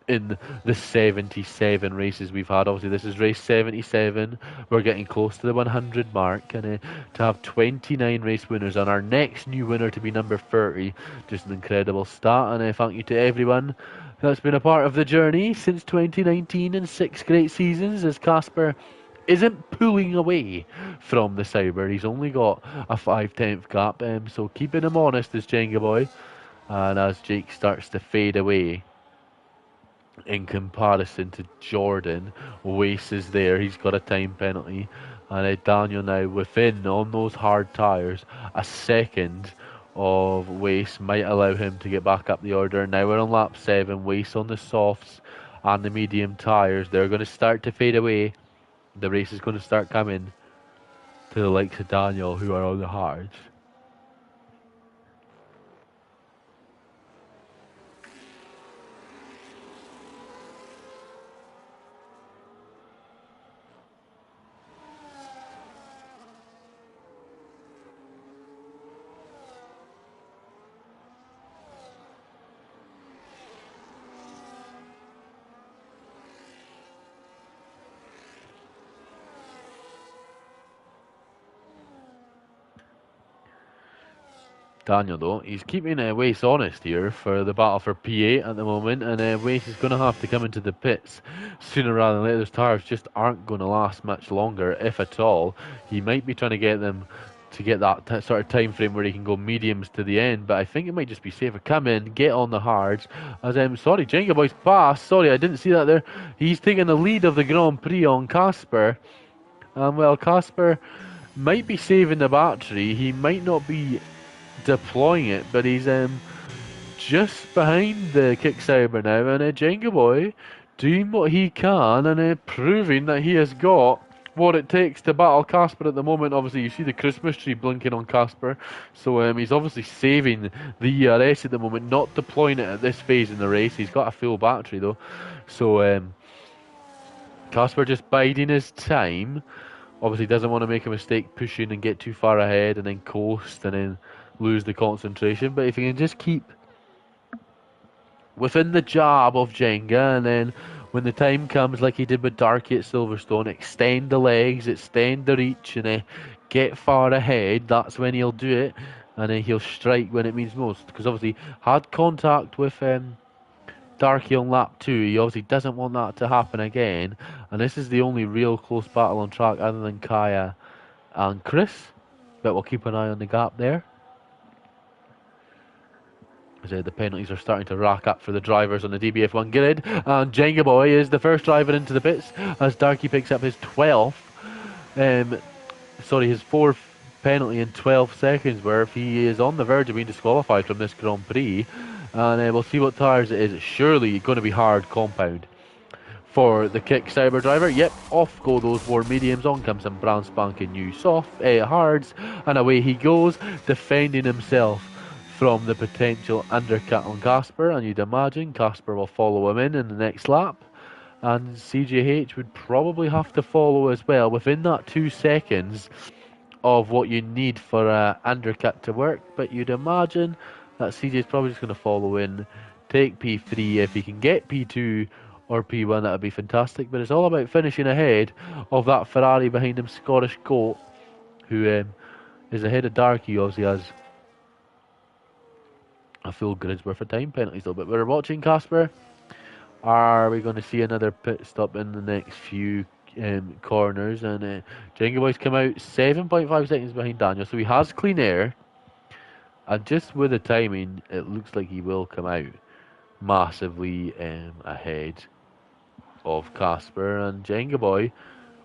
in the 77 races we've had. Obviously, this is race 77. We're getting close to the 100 mark, and to have 29 race winners and our next new winner to be number 30, just an incredible stat. And thank you to everyone that's been a part of the journey since 2019 and 6 great seasons, as Casper isn't pulling away from the Sauber. He's only got a 5/10 gap, so keeping him honest is Jenga Boy. And as Jake starts to fade away in comparison to Jordan, Wace is there. He's got a time penalty. And Daniel now within, on those hard tyres, a second of Wace might allow him to get back up the order. Now we're on lap 7. Wace on the softs and the medium tyres. They're going to start to fade away. The race is going to start coming to the likes of Daniel, who are on the hards. Daniel, though, he's keeping Wace honest here for the battle for P8 at the moment, and Wace is going to have to come into the pits sooner rather than later. Those tires just aren't going to last much longer, if at all. He might be trying to get them to get that sort of time frame where he can go mediums to the end, but I think it might just be safer. Come in, get on the hards. As sorry, Jenga Boy's fast. Sorry, I didn't see that there. He's taking the lead of the Grand Prix on Casper. Well, Casper might be saving the battery. He might not be deploying it, but he's just behind the Kicksauber now, and Jenga Boy doing what he can and proving that he has got what it takes to battle Casper at the moment. Obviously, you see the Christmas tree blinking on Casper, so he's obviously saving the ERS at the moment, not deploying it at this phase in the race. He's got a full battery though, so Casper just biding his time. Obviously doesn't want to make a mistake pushing and get too far ahead and then coast and then lose the concentration. But if he can just keep within the jab of Jenga, and then when the time comes, like he did with Darky at Silverstone, extend the legs, extend the reach, and get far ahead, that's when he'll do it, and then he'll strike when it means most. Because obviously had contact with Darky on lap 2, he obviously doesn't want that to happen again, and this is the only real close battle on track other than Kaya and Chris, but we'll keep an eye on the gap there. As the penalties are starting to rack up for the drivers on the DBF1 grid, and Jenga Boy is the first driver into the pits as Darky picks up his 12th, his 4th penalty in 12 seconds, where he is on the verge of being disqualified from this Grand Prix. And we'll see what tyres it is. Surely going to be hard compound for the Kicksauber driver. Yep, off go those warm mediums. On comes some brand spanking new soft hards, and away he goes, defending himself from the potential undercut on Casper. And you'd imagine Casper will follow him in the next lap, and CJH would probably have to follow as well within that 2 seconds of what you need for an undercut to work. But you'd imagine that CJ's probably just going to follow in, take P3. If he can get P2 or P1, that would be fantastic. But it's all about finishing ahead of that Ferrari behind him, Scottish Goat, who is ahead of Darky. Obviously has a full grid's worth of time penalties though. But we're watching Casper. Are we going to see another pit stop in the next few corners? And Jenga Boy's come out 7.5 seconds behind Daniel, so he has clean air. And just with the timing, it looks like he will come out massively ahead of Casper and Jenga Boy.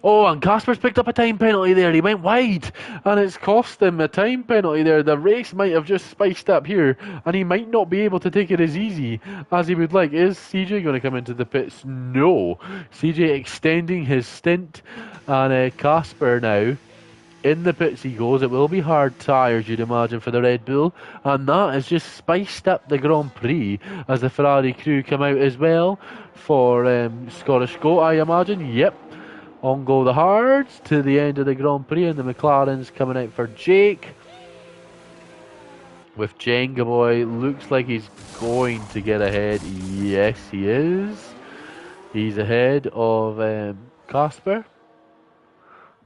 Oh, and Casper's picked up a time penalty there. He went wide, and it's cost him a time penalty there. The race might have just spiced up here, and he might not be able to take it as easy as he would like. Is CJ going to come into the pits? No. CJ extending his stint, and Casper now in the pits he goes. It will be hard tyres, you'd imagine, for the Red Bull, and that has just spiced up the Grand Prix as the Ferrari crew come out as well for Scottish Goat, I imagine. Yep, on go the hards to the end of the Grand Prix, and the McLaren's coming out for Jake with Jenga Boy. Looks like he's going to get ahead. Yes, he is. He's ahead of Casper.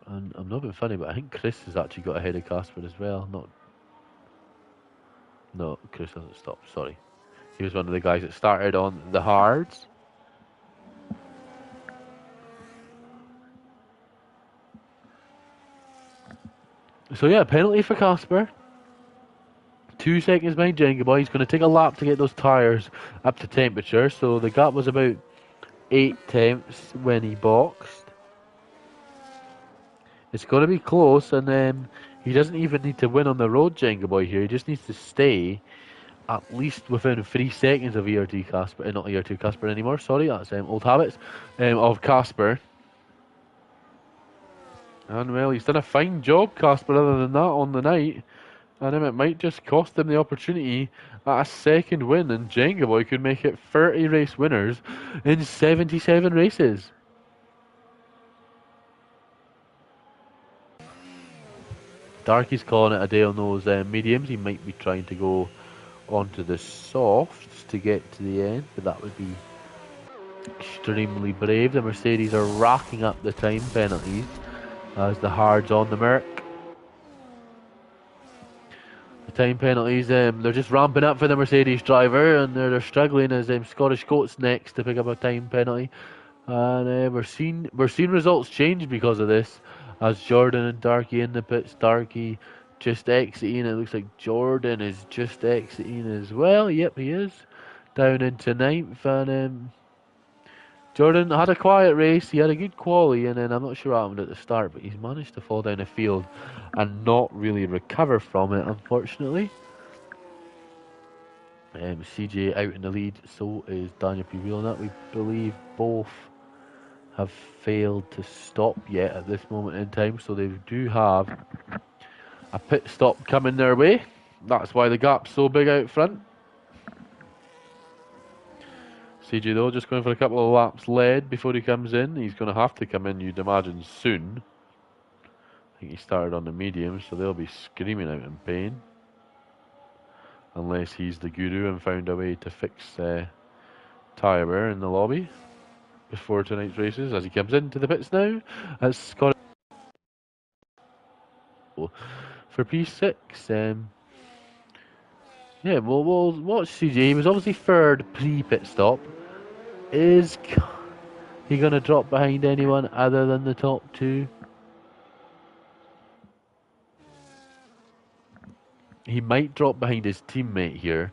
And I'm not being funny, but I think Chris has actually got ahead of Casper as well. No, Chris hasn't stopped, sorry. He was one of the guys that started on the hards. So yeah, penalty for Casper. 2 seconds behind Jenga Boy. He's going to take a lap to get those tyres up to temperature. So the gap was about 8 tenths when he boxed. It's going to be close, and he doesn't even need to win on the road, Jenga Boy here. He just needs to stay at least within 3 seconds of ERT Casper, not ERT Casper anymore, sorry, that's old habits, of Casper. And well, he's done a fine job, Casper, other than that, on the night. And it might just cost him the opportunity at a second win, and Jenga Boy could make it 30 race winners in 77 races. Darky's calling it a day on those mediums. He might be trying to go onto the softs to get to the end, but that would be extremely brave. The Mercedes are racking up the time penalties as the hards on the Merc. The time penalties, they're just ramping up for the Mercedes driver, and they're struggling as Scottish Goat's next to pick up a time penalty. And we're seeing results change because of this. As Jordan and Darky in the pits, Darky just exiting. It looks like Jordan is just exiting as well. Yep, he is down into ninth. And Jordan had a quiet race. He had a good quali, and then I'm not sure what happened at the start, but he's managed to fall down the field and not really recover from it, unfortunately. CJ out in the lead, so is Daniel P. Wheelnut. We believe both have failed to stop yet at this moment in time, so they do have a pit stop coming their way. That's why the gap's so big out front. CJ though, just going for a couple of laps led before he comes in. He's going to have to come in, you'd imagine, soon. I think he started on the medium, so they'll be screaming out in pain. Unless he's the guru and found a way to fix tyre wear in the lobby before tonight's races. As he comes into the pits now, as Scott for P6. Yeah, we'll watch CJ. He was obviously third pre-pit stop. Is he going to drop behind anyone other than the top two? He might drop behind his teammate here,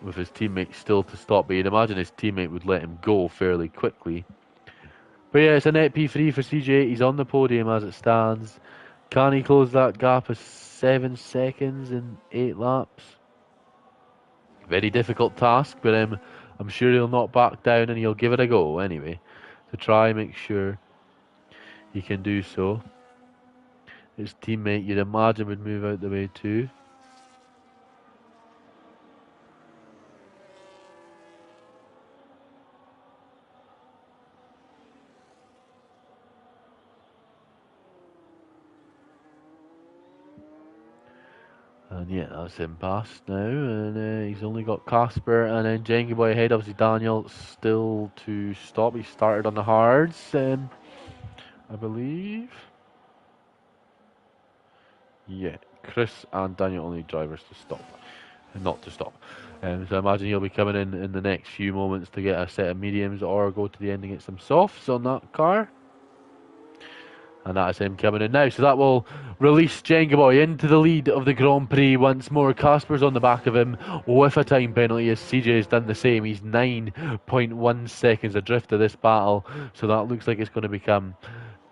with his teammate still to stop, but you'd imagine his teammate would let him go fairly quickly. But yeah, it's a net P3 for CJ. He's on the podium as it stands. Can he close that gap of 7 seconds in 8 laps? Very difficult task, but I'm sure he'll not back down and he'll give it a go anyway, to try and make sure he can do so. His teammate, you'd imagine, would move out the way too. And yeah, that's him past now, and he's only got Casper and then Jengy Boy ahead. Obviously, Daniel still to stop. He started on the hards, I believe. Yeah, Chris and Daniel only drivers to stop, not to stop. So I imagine he'll be coming in the next few moments to get a set of mediums or go to the end and get some softs on that car. And that is him coming in now. So that will release Jenga Boy into the lead of the Grand Prix once more. Casper's on the back of him with a time penalty as CJ has done the same. He's 9.1 seconds adrift of this battle. So that looks like it's going to become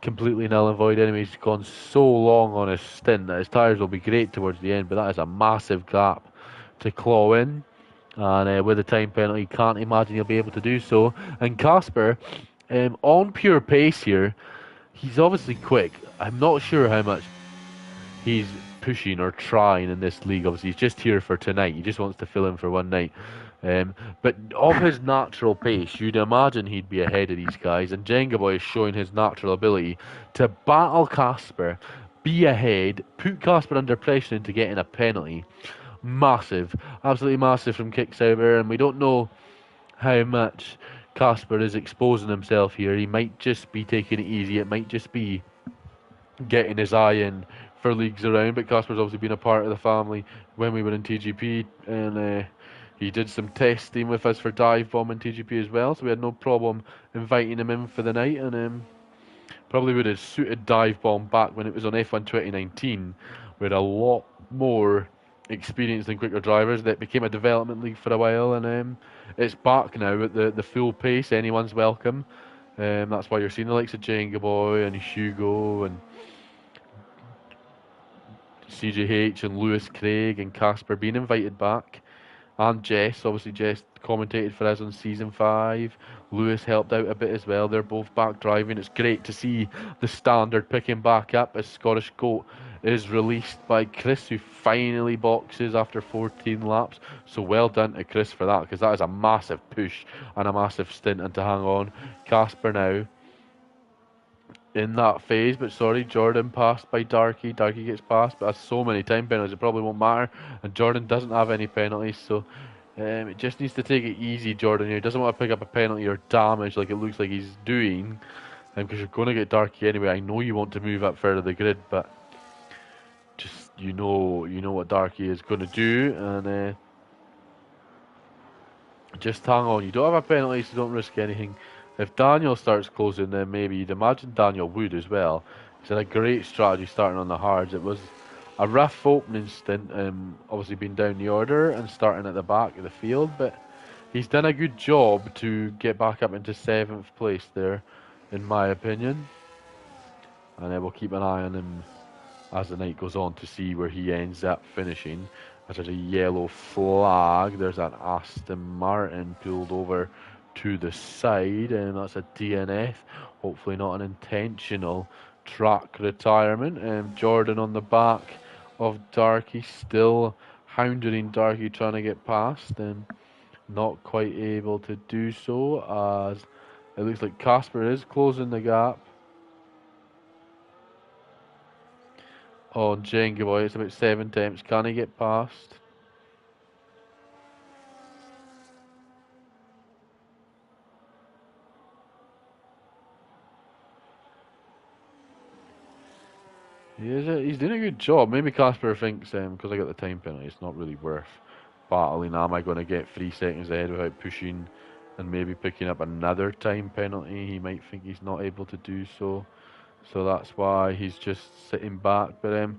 completely null and void anyway. He's gone so long on his stint that his tyres will be great towards the end. But that is a massive gap to claw in. And with a time penalty, can't imagine he'll be able to do so. And Casper, on pure pace here, he's obviously quick. I'm not sure how much he's pushing or trying in this league. Obviously, he's just here for tonight. He just wants to fill in for one night. But of his natural pace, you'd imagine he'd be ahead of these guys. And Jenga Boy is showing his natural ability to battle Casper, be ahead, put Casper under pressure into getting a penalty. Massive, absolutely massive from Kicksauber. And we don't know how much Casper is exposing himself here. He might just be taking it easy. It might just be getting his eye in for leagues around. But Casper's obviously been a part of the family when we were in TGP, and he did some testing with us for Dive Bomb in TGP as well. So we had no problem inviting him in for the night, and probably would have suited Dive Bomb back when it was on F1 2019. We had a lot more experienced and quicker drivers. That became a development league for a while, and it's back now at the full pace. Anyone's welcome. That's why you're seeing the likes of Jenga Boy and Hugo and CJH and Lewis Craig and Casper being invited back. And Jess, obviously Jess commentated for us on season 5. Lewis helped out a bit as well. They're both back driving. It's great to see the standard picking back up as Scottish Goat is released by Chris, who finally boxes after 14 laps. So well done to Chris for that, because that is a massive push and a massive stint and to hang on. Casper now in that phase, but sorry, Jordan passed by Darky. Darky gets passed, but has so many time penalties it probably won't matter. And Jordan doesn't have any penalties, so it just needs to take it easy. Jordan here doesn't want to pick up a penalty or damage like it looks like he's doing, because you're going to get Darky anyway. I know you want to move up further the grid, but just you know what Darky is going to do, and just hang on. You don't have a penalty, so don't risk anything. If Daniel starts closing, then maybe you'd imagine Daniel would as well. He's had a great strategy starting on the hards. It was a rough opening stint, obviously being down the order and starting at the back of the field, but he's done a good job to get back up into 7th place there, in my opinion. And we'll keep an eye on him as the night goes on to see where he ends up finishing. As there's a yellow flag, there's an Aston Martin pulled over to the side, and that's a DNF. Hopefully not an intentional track retirement. Jordan on the back of Darky, still hounding Darky, trying to get past, and not quite able to do so, as it looks like Casper is closing the gap on Jenga Boy. It's about 7 attempts. Can he get past? He's doing a good job. Maybe Casper thinks, because I got the time penalty, it's not really worth battling. Am I going to get 3 seconds ahead without pushing and maybe picking up another time penalty? He might think he's not able to do so. So that's why he's just sitting back. But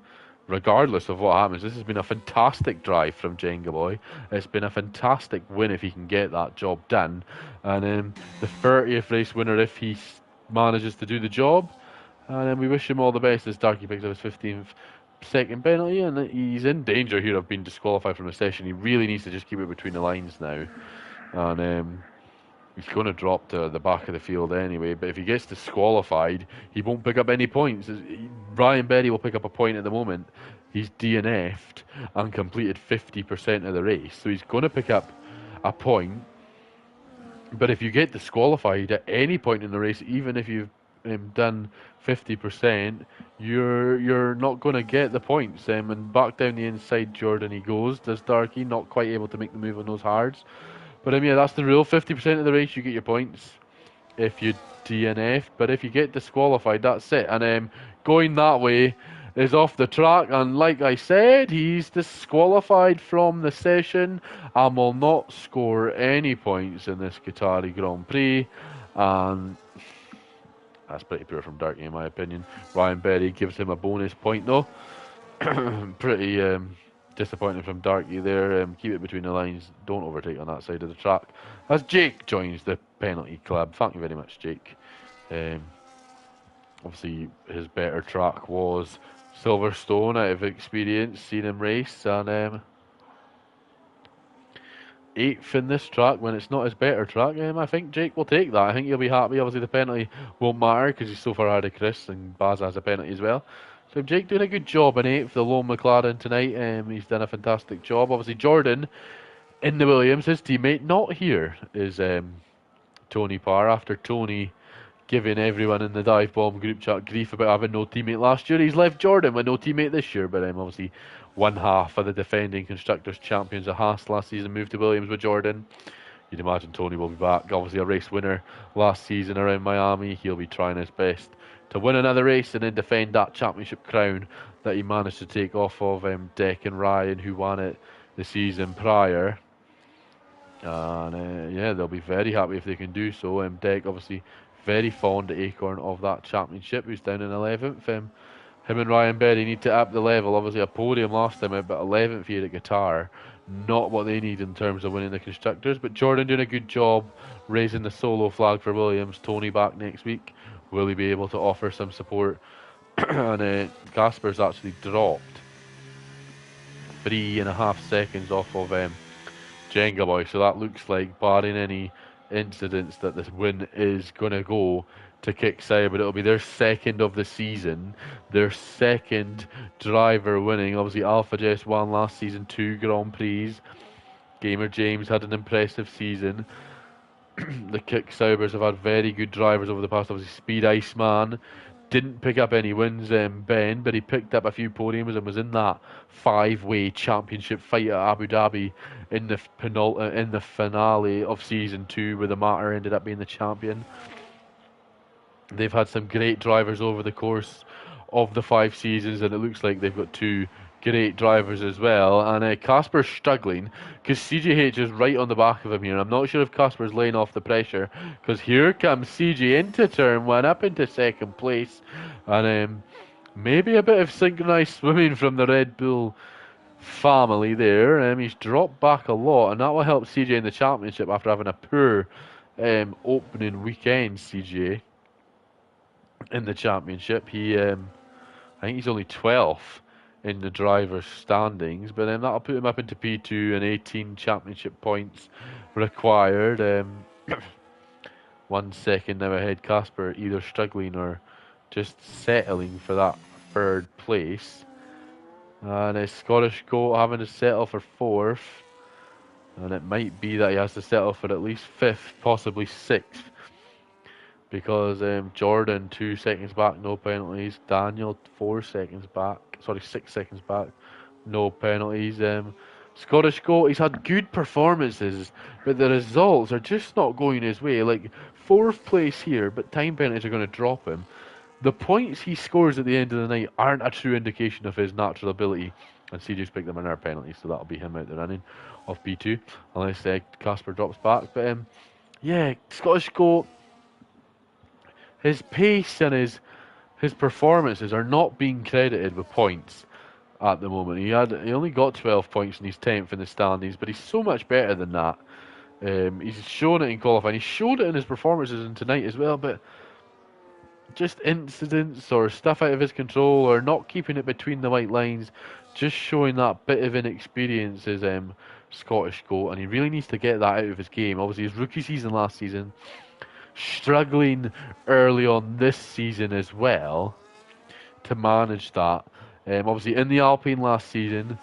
regardless of what happens, this has been a fantastic drive from Jenga Boy. It's been a fantastic win if he can get that job done. And the 30th race winner if he manages to do the job. And we wish him all the best as Darky picks up his 15th second penalty. And he's in danger here of being disqualified from the session. He really needs to just keep it between the lines now. And he's going to drop to the back of the field anyway, but if he gets disqualified, he won't pick up any points. Ryan Berry will pick up a point at the moment. He's DNF'd and completed 50% of the race, so he's going to pick up a point. But if you get disqualified at any point in the race, even if you've done 50%, you're not going to get the points. And back down the inside, Jordan he goes. Does Darky, not quite able to make the move on those hards. But yeah, that's the rule. 50% of the race, you get your points if you DNF. But if you get disqualified, that's it. And going that way is off the track. And like I said, he's disqualified from the session and will not score any points in this Qatari Grand Prix. And that's pretty poor from Darky, in my opinion. Ryan Berry gives him a bonus point, though. Pretty disappointing from Darky there. Keep it between the lines. Don't overtake on that side of the track. As Jake joins the penalty club. Thank you very much, Jake. Obviously, his better track was Silverstone out of experience. Seen him race. And 8th in this track when it's not his better track. I think Jake will take that. I think he'll be happy. Obviously, the penalty won't matter because he's so far ahead of Chris, and Baz has a penalty as well. So Jake doing a good job in 8th, the lone McLaren tonight. He's done a fantastic job. Obviously, Jordan in the Williams, his teammate not here is Tony Parr, after Tony giving everyone in the Dive Bomb group chat grief about having no teammate last year. He's left Jordan with no teammate this year, but obviously one half of the defending Constructors Champions of Haas last season moved to Williams with Jordan. You'd imagine Tony will be back. Obviously a race winner last season around Miami. He'll be trying his best to win another race and then defend that championship crown that he managed to take off of Deck and Ryan, who won it the season prior. And yeah, they'll be very happy if they can do so. Deck obviously very fond, Acorn, of that championship, who's down in 11th. Him and Ryan Berry need to up the level. Obviously a podium last time out, but 11th here at Qatar, not what they need in terms of winning the Constructors. But Jordan doing a good job raising the solo flag for Williams. Tony back next week. Will he be able to offer some support? And Gasper's actually dropped 3.5 seconds off of Jenga Boy, so that looks like, barring any incidents, that this win is going to go to Kickside, but it'll be their second of the season, their second driver winning. Obviously Alpha Jess won last season 2 Grand Prix. Gamer James had an impressive season. The Kicksaubers have had very good drivers over the past. Obviously Speed Iceman didn't pick up any wins, Ben, but he picked up a few podiums and was in that 5-way championship fight at Abu Dhabi in the finale of season 2, where the Matter ended up being the champion. They've had some great drivers over the course of the 5 seasons, and it looks like they've got 2 great drivers as well. And Casper's struggling because CJH is right on the back of him here. I'm not sure if Casper's laying off the pressure because here comes CJ into turn one, up into second place. And maybe a bit of synchronized swimming from the Red Bull family there. He's dropped back a lot, and that will help CJ in the championship after having a poor opening weekend. CJ in the championship, I think he's only 12th in the drivers' standings, but then that'll put him up into P2 and 18 championship points required. 1 second now ahead. Casper either struggling or just settling for that third place. And a Scottish Goat having to settle for 4th. And it might be that he has to settle for at least 5th, possibly 6th. Because Jordan 2 seconds back, no penalties. Daniel 4 seconds back. Sorry, 6 seconds back, no penalties. Scottish Goat, he's had good performances, but the results are just not going his way. Like 4th place here, but time penalties are going to drop him. The points he scores at the end of the night aren't a true indication of his natural ability. And CJ's picked them in our penalties, so that'll be him out the running of P2, unless Casper drops back. But yeah, Scottish Goat, his pace and his performances are not being credited with points at the moment. He only got 12 points and he's 10th in the standings, but he's so much better than that. He's shown it in qualifying. He showed it in his performances in tonight as well, but just incidents or stuff out of his control or not keeping it between the white lines, just showing that bit of inexperience is Scottish Goat, and he really needs to get that out of his game. Obviously, his rookie season last season, struggling early on this season as well to manage that. Obviously, in the Alpine last season,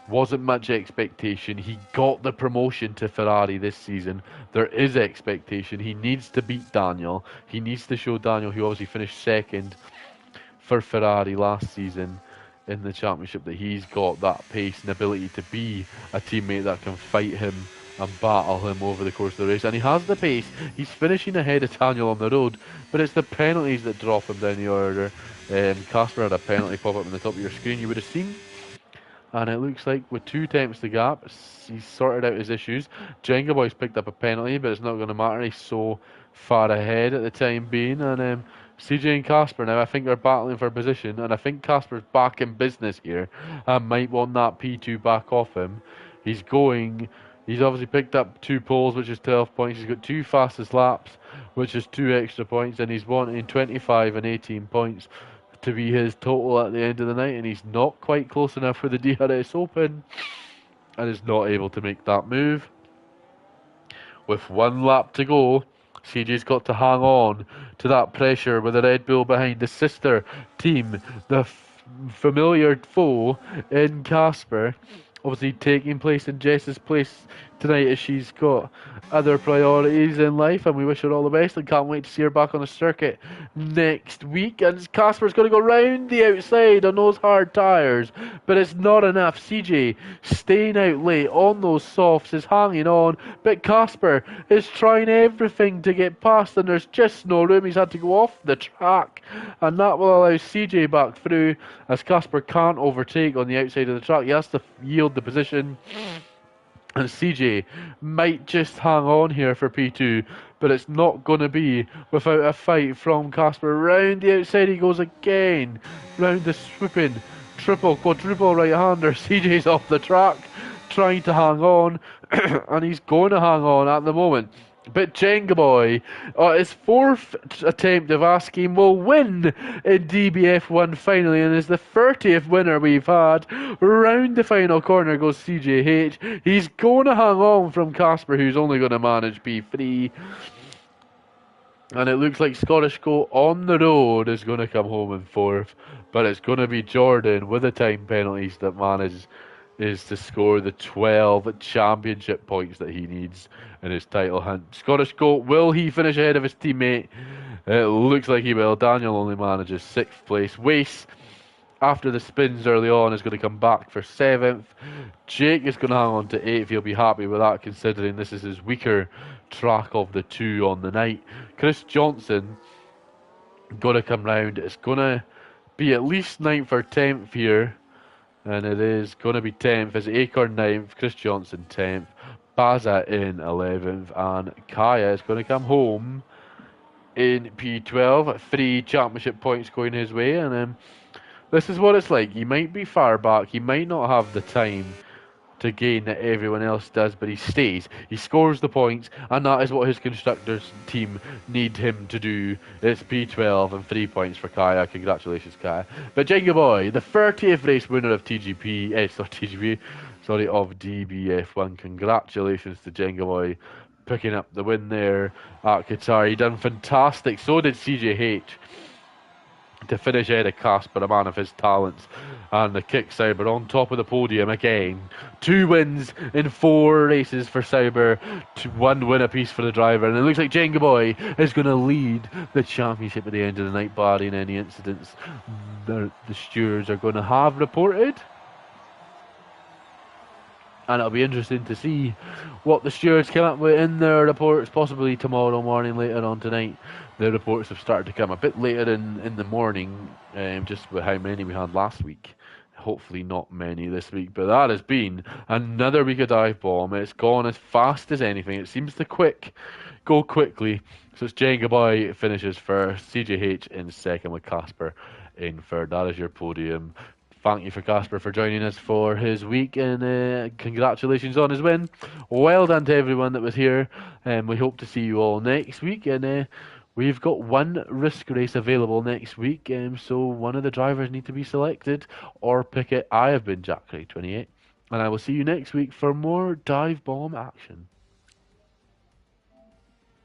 wasn't much expectation. He got the promotion to Ferrari this season. There is expectation. He needs to beat Daniel. He needs to show Daniel, who obviously finished second for Ferrari last season in the championship, that he's got that pace and ability to be a teammate that can fight him and battle him over the course of the race. And he has the pace. He's finishing ahead of Daniel on the road, but it's the penalties that drop him down the order. Casper had a penalty pop up on the top of your screen, you would have seen. And it looks like with 2 attempts to gap, he's sorted out his issues. Jenga Boy's picked up a penalty, but it's not going to matter. He's so far ahead at the time being. And CJ and Casper now, I think, are battling for position. And I think Casper's back in business here and might want that P2 back off him. He's obviously picked up 2 poles, which is 12 points. He's got 2 fastest laps, which is 2 extra points. And he's wanting 25 and 18 points to be his total at the end of the night, and he's not quite close enough for the DRS Open and is not able to make that move. With 1 lap to go, CJ's got to hang on to that pressure with the Red Bull behind, the sister team, the familiar foe in Casper, obviously taking place in Jess's place tonight as she's got other priorities in life, and we wish her all the best and can't wait to see her back on the circuit next week. And Casper's going to go round the outside on those hard tyres, but it's not enough. CJ staying out late on those softs is hanging on, but Casper is trying everything to get past, and there's just no room. He's had to go off the track, and that will allow CJ back through, as Casper can't overtake on the outside of the track. He has to yield the position, and CJ might just hang on here for P2, but it's not going to be without a fight from Casper. Round the outside he goes again, round the swooping triple, quadruple right-hander. CJ's off the track, trying to hang on, and he's going to hang on at the moment. But Jenga Boy, his 4th attempt of asking, will win in DBF1 finally, and is the 30th winner we've had. Round the final corner goes CJH. He's going to hang on from Casper, who's only going to manage P3. And it looks like Scottish Goat on the road is going to come home in 4th, but it's going to be Jordan with the time penalties that manages to score the 12 championship points that he needs in his title hunt. Scottish Goat, will he finish ahead of his teammate? It looks like he will. Daniel only manages 6th place. Wace, after the spins early on, is going to come back for 7th. Jake is going to hang on to 8th. He'll be happy with that, considering this is his weaker track of the 2 on the night. Chris Johnson going to come round. It's going to be at least 9th or 10th here. And it is going to be 10th as Acorn 9th, Chris Johnson 10th, Baza in 11th, and Kaya is going to come home in P12. 3 championship points going his way, and this is what it's like. He might be far back, he might not have the time to gain that everyone else does, but he stays. He scores the points, and that is what his constructors team need him to do. It's P12 and 3 points for Kaya. Congratulations, Kaya. But Jenga Boy, the 30th race winner of of DBF1. Congratulations to Jenga Boy picking up the win there at Qatar. He done fantastic. So did CJH to finish ahead of Casper, a man of his talents, and the kick Sauber on top of the podium again. 2 wins in 4 races for Sauber, 1 win apiece for the driver, and it looks like Jenga Boy is going to lead the championship at the end of the night, barring any incidents the stewards are going to have reported. And it'll be interesting to see what the stewards come up with in their reports, possibly tomorrow morning, later on tonight. The reports have started to come a bit later in the morning, just with how many we had last week. Hopefully not many this week, but that has been another week of Dive Bomb. It's gone as fast as anything. It seems to go quickly. So it's Jenga Boy finishes first, CJH in second with Casper in third. That is your podium. Thank you for Casper for joining us for his week, and congratulations on his win. Well done to everyone that was here, and we hope to see you all next week. And we've got 1 risk race available next week, so one of the drivers need to be selected or pick it. I have been Jack Craig 28, and I will see you next week for more Dive Bomb action.